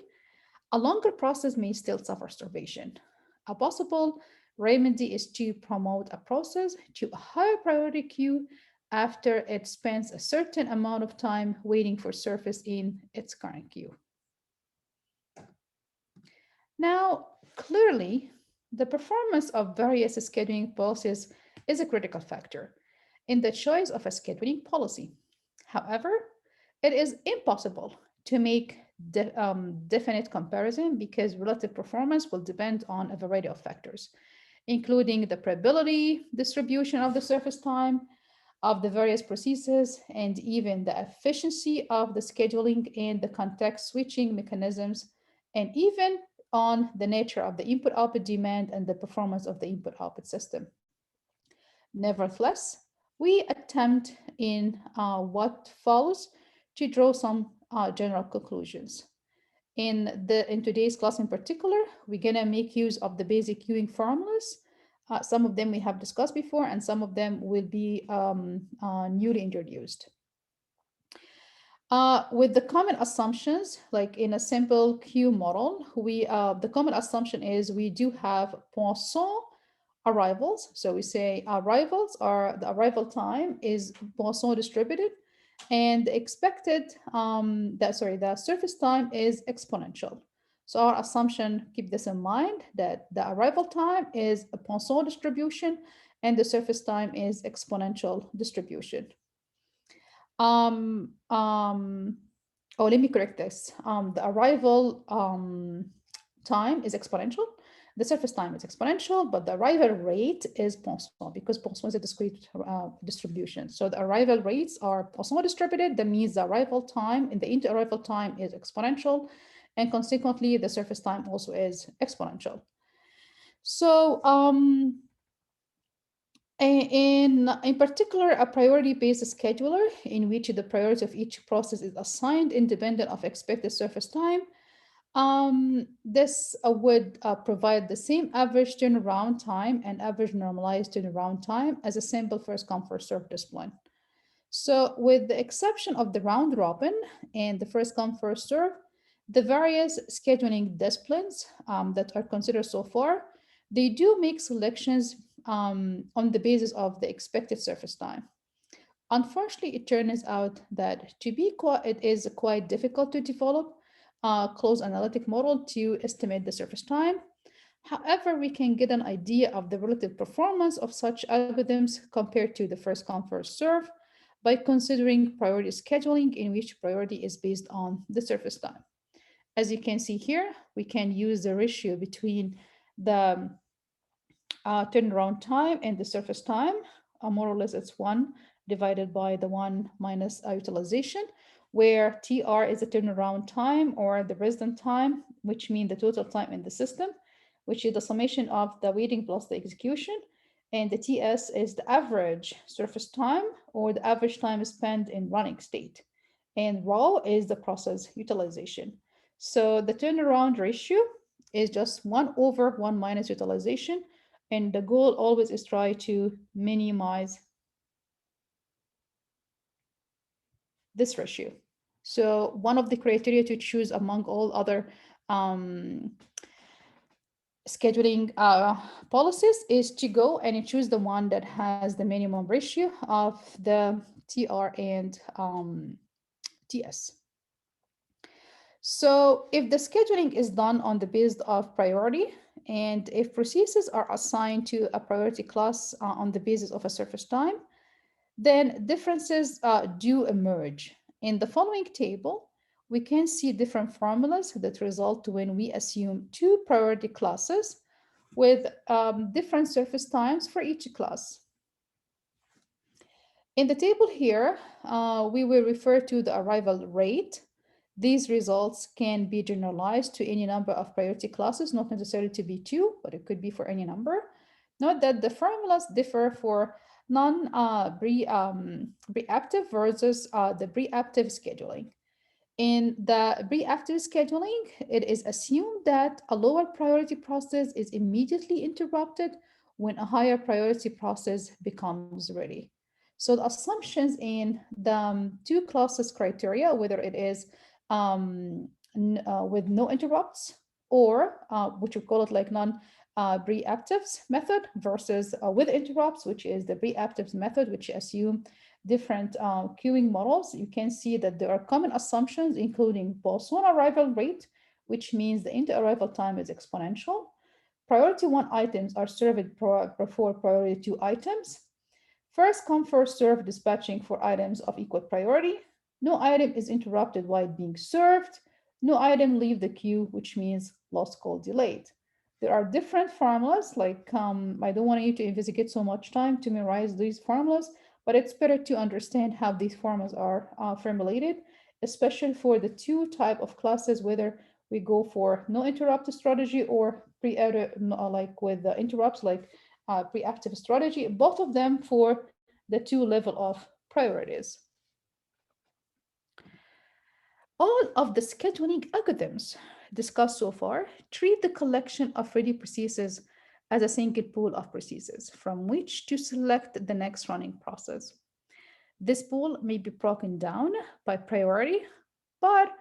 a longer process may still suffer starvation. A possible remedy is to promote a process to a higher priority queue after it spends a certain amount of time waiting for surface in its current queue. Now, clearly, the performance of various scheduling policies is a critical factor in the choice of a scheduling policy. However, it is impossible to make definite comparison because relative performance will depend on a variety of factors, including the probability distribution of the surface time of the various processes and even the efficiency of the scheduling and the context switching mechanisms, and even on the nature of the input output demand and the performance of the input output system. Nevertheless, we attempt in what follows to draw some general conclusions. In today's class in particular, we're gonna make use of the basic queuing formulas. Some of them we have discussed before, and some of them will be newly introduced. With the common assumptions, like in a simple queue model, the common assumption is we do have Poisson arrivals. So we say arrivals are the arrival time is Poisson distributed, and the expected the surface time is exponential. So our assumption, keep this in mind, that the arrival time is a Poisson distribution and the surface time is exponential distribution. Let me correct this. The arrival time is exponential. The surface time is exponential, but the arrival rate is Poisson because Poisson is a discrete distribution. So the arrival rates are Poisson distributed. That means the arrival time and the inter-arrival time is exponential, and consequently, the surface time also is exponential. So in particular, a priority-based scheduler in which the priority of each process is assigned independent of expected surface time. This would provide the same average turnaround time and average normalized turnaround time as a simple first come first served discipline. So with the exception of the round robin and the first come first serve, the various scheduling disciplines that are considered so far, they do make selections on the basis of the expected surface time. Unfortunately, it turns out that it is quite difficult to develop a closed analytic model to estimate the surface time. However, we can get an idea of the relative performance of such algorithms compared to the first come first serve by considering priority scheduling in which priority is based on the surface time. As you can see here, we can use the ratio between the turnaround time and the surface time. More or less, it's 1 divided by the 1 minus utilization, where TR is the turnaround time or the resident time, which means the total time in the system, which is the summation of the waiting plus the execution. And the TS is the average surface time or the average time spent in running state. And rho is the process utilization. So the turnaround ratio is just 1 over 1 minus utilization. And the goal always is try to minimize this ratio. So one of the criteria to choose among all other scheduling policies is to go and you choose the one that has the minimum ratio of the TR and TS. So if the scheduling is done on the basis of priority, and if processes are assigned to a priority class on the basis of a surface time, then differences do emerge. In the following table, we can see different formulas that result when we assume two priority classes with different surface times for each class. In the table here, we will refer to the arrival rate. These results can be generalized to any number of priority classes, not necessarily to be two, but it could be for any number. Note that the formulas differ for non-preactive versus the preactive scheduling. In the preactive scheduling, it is assumed that a lower priority process is immediately interrupted when a higher priority process becomes ready. So the assumptions in the two classes criteria, whether it is with no interrupts or which we call it like non preactives method versus with interrupts, which is the preactives method, which assume different queuing models, you can see that there are common assumptions, including Poisson arrival rate, which means the inter-arrival time is exponential. Priority one items are served before priority two items. First come, first serve dispatching for items of equal priority. No item is interrupted while being served. No item leave the queue, which means lost call delayed. There are different formulas, like I don't want you to investigate so much time to memorize these formulas, but it's better to understand how these formulas are formulated, especially for the two type of classes, whether we go for no interrupt strategy or like with the interrupts, like preactive strategy, both of them for the two level of priorities. All of the scheduling algorithms discussed so far treat the collection of ready processes as a single pool of processes from which to select the next running process. This pool may be broken down by priority, but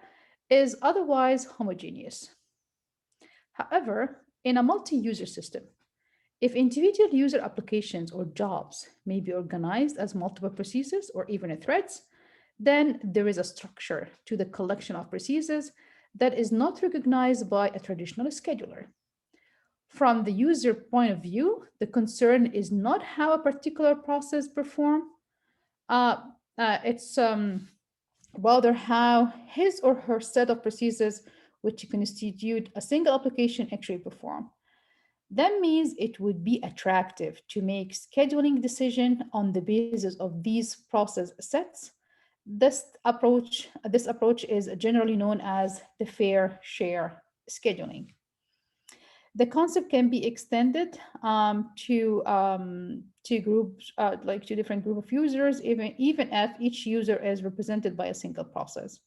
is otherwise homogeneous. However, in a multi-user system, if individual user applications or jobs may be organized as multiple processes or even threads, then there is a structure to the collection of processes that is not recognized by a traditional scheduler. From the user point of view, the concern is not how a particular process performs, uh, it's rather how his or her set of processes which constitute a single application actually perform. That means it would be attractive to make scheduling decision on the basis of these process sets. This approach is generally known as the fair share scheduling. The concept can be extended to groups, like to different group of users, even if each user is represented by a single process.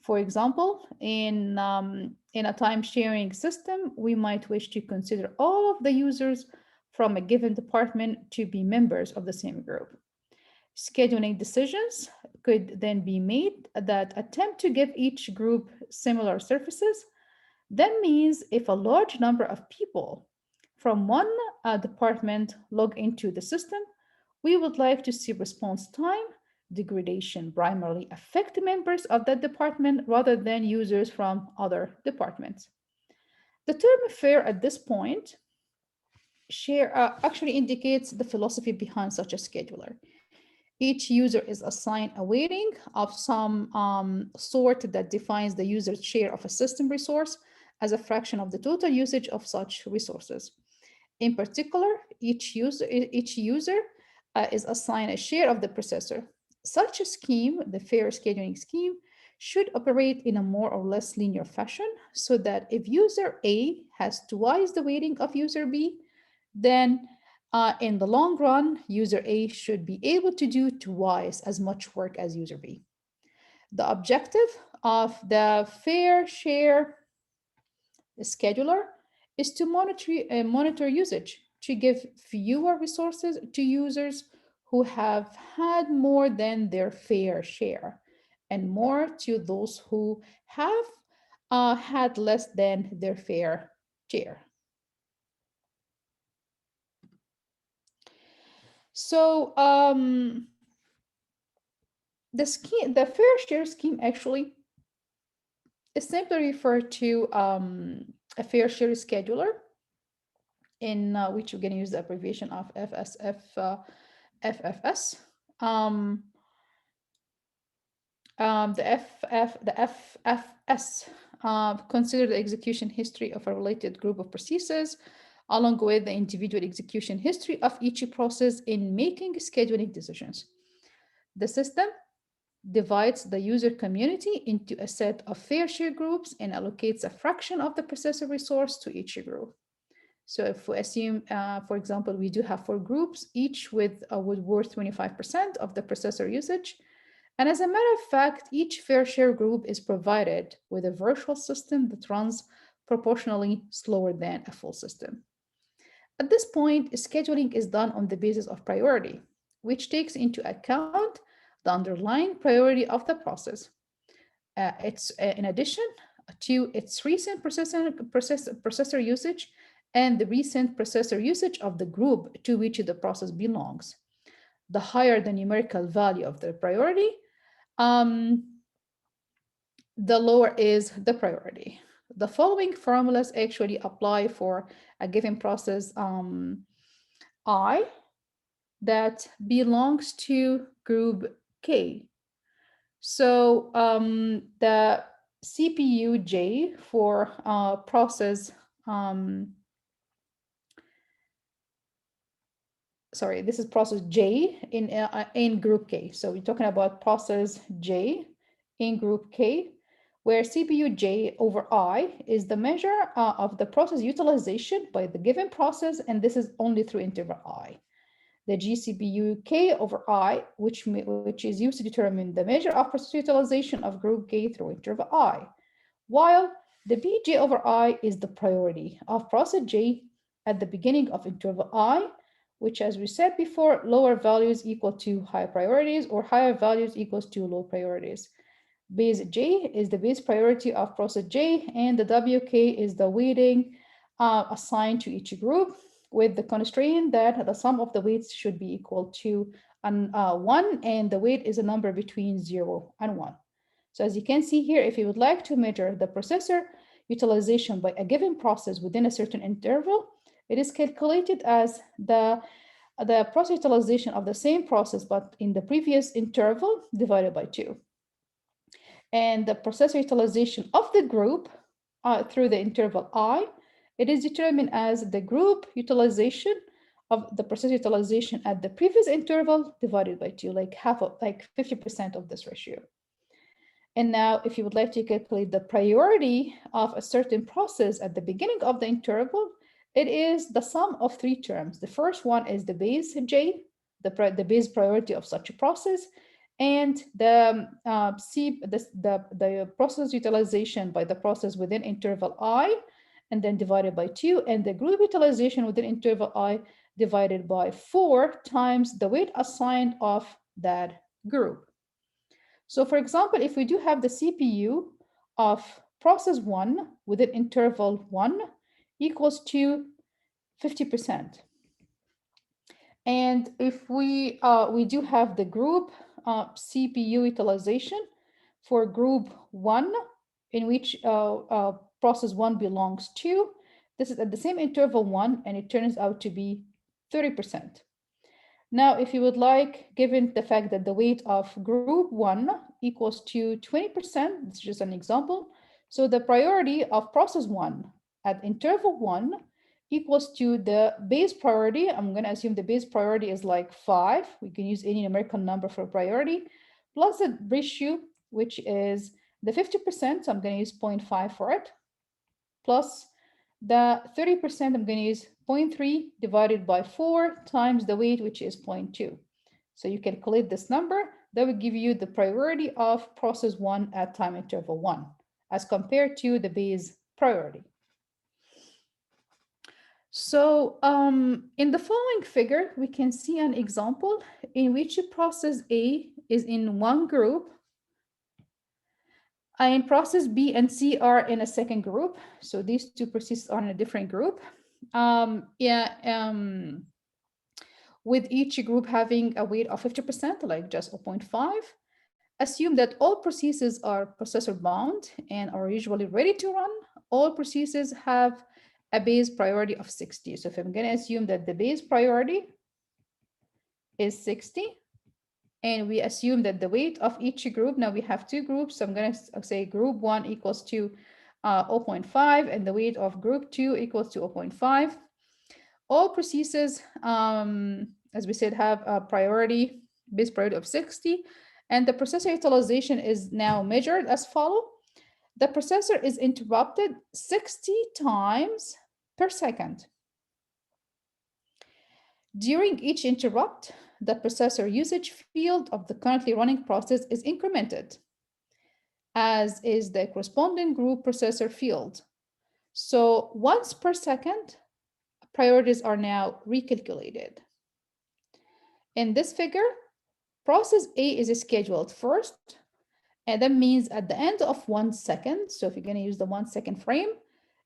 For example, in a time sharing system, we might wish to consider all of the users from a given department to be members of the same group. Scheduling decisions could then be made that attempt to give each group similar services. That means if a large number of people from one department log into the system, we would like to see response time degradation primarily affect members of that department rather than users from other departments. The term fair at this point share actually indicates the philosophy behind such a scheduler. Each user is assigned a weighting of some sort that defines the user's share of a system resource as a fraction of the total usage of such resources. In particular, each user is assigned a share of the processor. Such a scheme, the fair scheduling scheme, should operate in a more or less linear fashion so that if user A has twice the weighting of user B, then in the long run, user A should be able to do twice as much work as user B. The objective of the fair share scheduler is to monitor usage, to give fewer resources to users who have had more than their fair share, and more to those who have had less than their fair share. So the fair share scheme actually is simply referred to a fair share scheduler, in which we're going to use the abbreviation of FFS. Um, the FFS consider the execution history of a related group of processes, along with the individual execution history of each process in making scheduling decisions. The system divides the user community into a set of fair share groups and allocates a fraction of the processor resource to each group. So if we assume, for example, we do have 4 groups, each with would worth 25% of the processor usage. And as a matter of fact, each fair share group is provided with a virtual system that runs proportionally slower than a full system. At this point, scheduling is done on the basis of priority, which takes into account the underlying priority of the process. It's in addition to its recent processor usage and the recent processor usage of the group to which the process belongs. The higher the numerical value of the priority, um, the lower is the priority. The following formulas actually apply for a given process I that belongs to group K. So the CPU J for process, sorry, this is process J in group K. So we're talking about process J in group K, where CPU J over I is the measure of the process utilization by the given process, and this is only through interval I. The GCPU K over I, which is used to determine the measure of process utilization of group K through interval I, while the BJ over I is the priority of process J at the beginning of interval I, which, as we said before, lower values equal to higher priorities or higher values equals to low priorities. Base J is the base priority of process J, and the WK is the weighting assigned to each group, with the constraint that the sum of the weights should be equal to 1, and the weight is a number between 0 and 1. So as you can see here, if you would like to measure the processor utilization by a given process within a certain interval, it is calculated as the process utilization of the same process but in the previous interval divided by 2. And the processor utilization of the group through the interval I, it is determined as the group utilization of the processor utilization at the previous interval divided by 2, like 50% of this ratio. And now if you would like to calculate the priority of a certain process at the beginning of the interval, it is the sum of 3 terms. The first one is the base J, the base priority of such a process, and the process utilization by the process within interval I, and then divided by 2, and the group utilization within interval I divided by 4 times the weight assigned of that group. So for example, if we do have the CPU of process 1 within interval 1 equals to 50%. And if we do have the group CPU utilization for group 1, in which process 1 belongs to, this is at the same interval 1, and it turns out to be 30%. Now, if you would like, given the fact that the weight of group 1 equals to 20%, this is just an example. So the priority of process 1 at interval 1 equals to the base priority. I'm going to assume the base priority is like 5. We can use any numerical number for priority, plus the ratio, which is the 50%. So I'm going to use 0.5 for it, plus the 30%, I'm going to use 0.3 divided by 4 times the weight, which is 0.2. So you calculate this number, that will give you the priority of process 1 at time interval 1, as compared to the base priority. So in the following figure, we can see an example in which process A is in one group, and process B and C are in a second group. So these two processes are in a different group. with each group having a weight of 50%, like just zero point 0.5. Assume that all processes are processor bound and are usually ready to run. All processes have a base priority of 60. So if I'm going to assume that the base priority is 60, and we assume that the weight of each group, now we have two groups, so I'm going to say group 1 equals to 0.5, and the weight of group 2 equals to 0.5. All processes, as we said, have a priority, base priority of 60, and the processor utilization is now measured as follow. The processor is interrupted 60 times per second. During each interrupt, the processor usage field of the currently running process is incremented, as is the corresponding group processor field. So once per second, priorities are now recalculated. In this figure, process A is scheduled first, and that means at the end of 1 second, so if you're going to use the 1 second frame,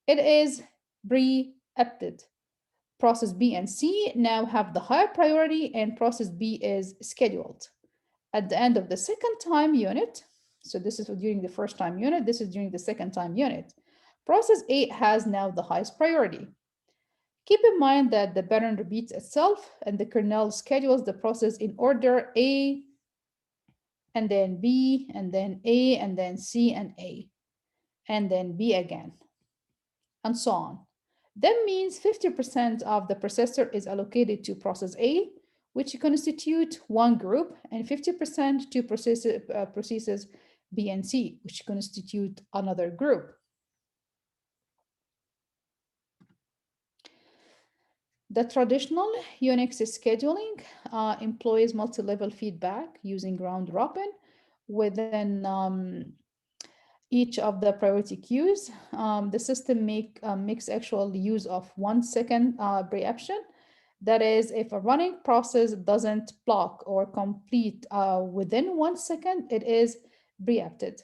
it is preempted. Process B and C now have the higher priority, and process B is scheduled. At the end of the second time unit, so this is during the first time unit, this is during the second time unit, process A has now the highest priority. Keep in mind that the pattern repeats itself, and the kernel schedules the process in order A, and then B, and then A, and then C and A, and then B again, and so on. That means 50% of the processor is allocated to process A, which constitute one group, and 50% to processes B and C, which constitute another group. The traditional Unix scheduling employs multi-level feedback using round robin within each of the priority queues. The system makes actual use of 1 second preemption. That is, if a running process doesn't block or complete within 1 second, it is preempted.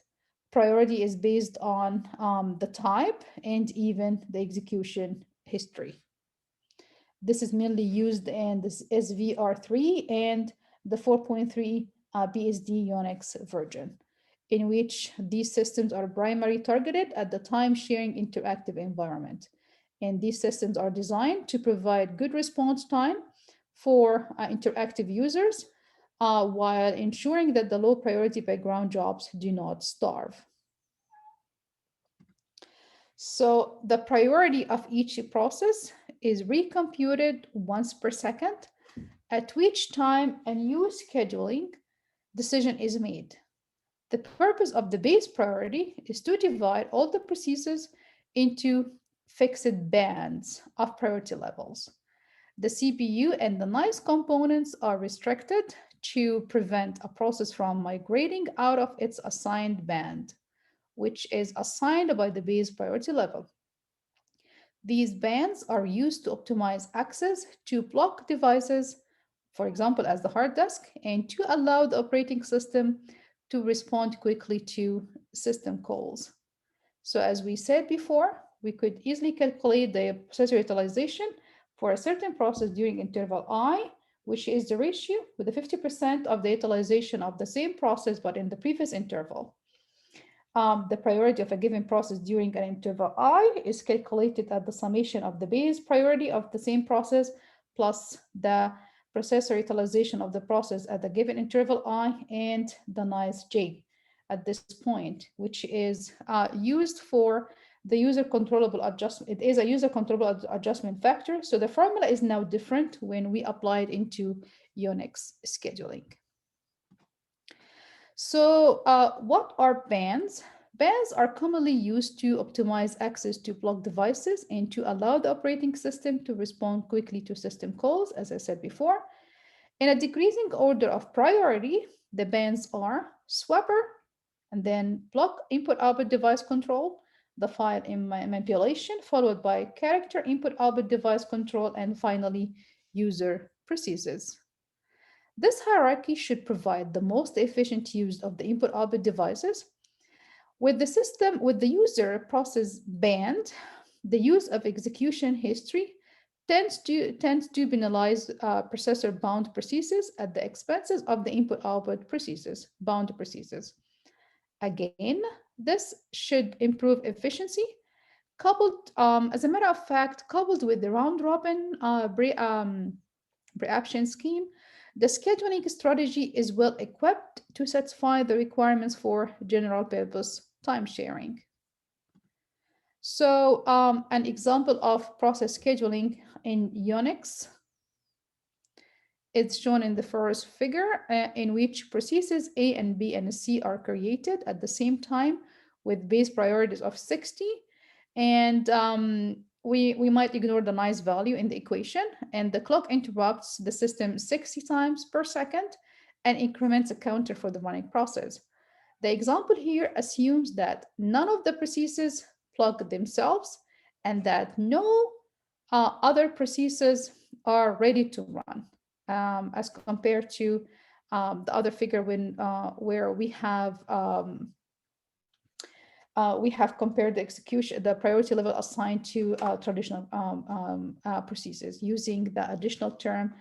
Priority is based on the type and even the execution history. This is mainly used in this SVR3 and the 4.3 BSD Unix version, in which these systems are primarily targeted at the time-sharing interactive environment. And these systems are designed to provide good response time for interactive users while ensuring that the low priority background jobs do not starve. So the priority of each process is recomputed once per second, at which time a new scheduling decision is made. The purpose of the base priority is to divide all the processes into fixed bands of priority levels. The CPU and the NICE components are restricted to prevent a process from migrating out of its assigned band, which is assigned by the base priority level. These bands are used to optimize access to block devices, for example, as the hard disk, and to allow the operating system to respond quickly to system calls. So as we said before, we could easily calculate the processor utilization for a certain process during interval I, which is the ratio with the 50% of the utilization of the same process, but in the previous interval. The priority of a given process during an interval I is calculated at the summation of the base priority of the same process plus the processor utilization of the process at the given interval I and the NICE J at this point, which is used for the user controllable adjustment. It is a user controllable adjustment factor. So the formula is now different when we apply it into Unix scheduling. So what are bands? Bands are commonly used to optimize access to block devices and to allow the operating system to respond quickly to system calls, as I said before. In a decreasing order of priority, the bands are swapper, and then block input-output device control, the file manipulation, followed by character input-output device control, and finally, user processes. This hierarchy should provide the most efficient use of the input-output devices. With the user process band, the use of execution history tends to penalize processor-bound processes at the expenses of the input-output processes, bound processes. Again, this should improve efficiency. Coupled, as a matter of fact, coupled with the round-robin preemption scheme, the scheduling strategy is well equipped to satisfy the requirements for general purpose time sharing. So an example of process scheduling in Unix is shown in the first figure, in which processes A and B and C are created at the same time with base priorities of 60. And we might ignore the nice value in the equation, and the clock interrupts the system 60 times per second and increments a counter for the running process. The example here assumes that none of the processes plug themselves and that no other processes are ready to run, as compared to the other figure where we have compared the priority level assigned to traditional processes using the additional term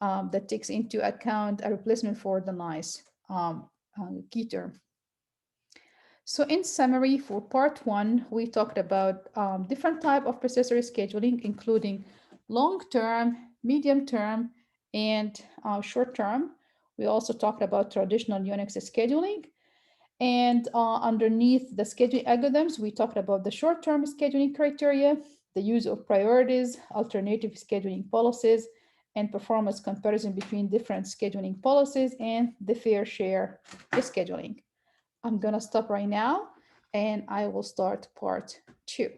that takes into account a replacement for the nice key term. So in summary, for part one, we talked about different type of processor scheduling, including long-term, medium-term, and short-term. We also talked about traditional Unix scheduling. And underneath the scheduling algorithms, we talked about the short-term scheduling criteria, the use of priorities, alternative scheduling policies, and performance comparison between different scheduling policies, and the fair share scheduling. I'm gonna stop right now and I will start part two.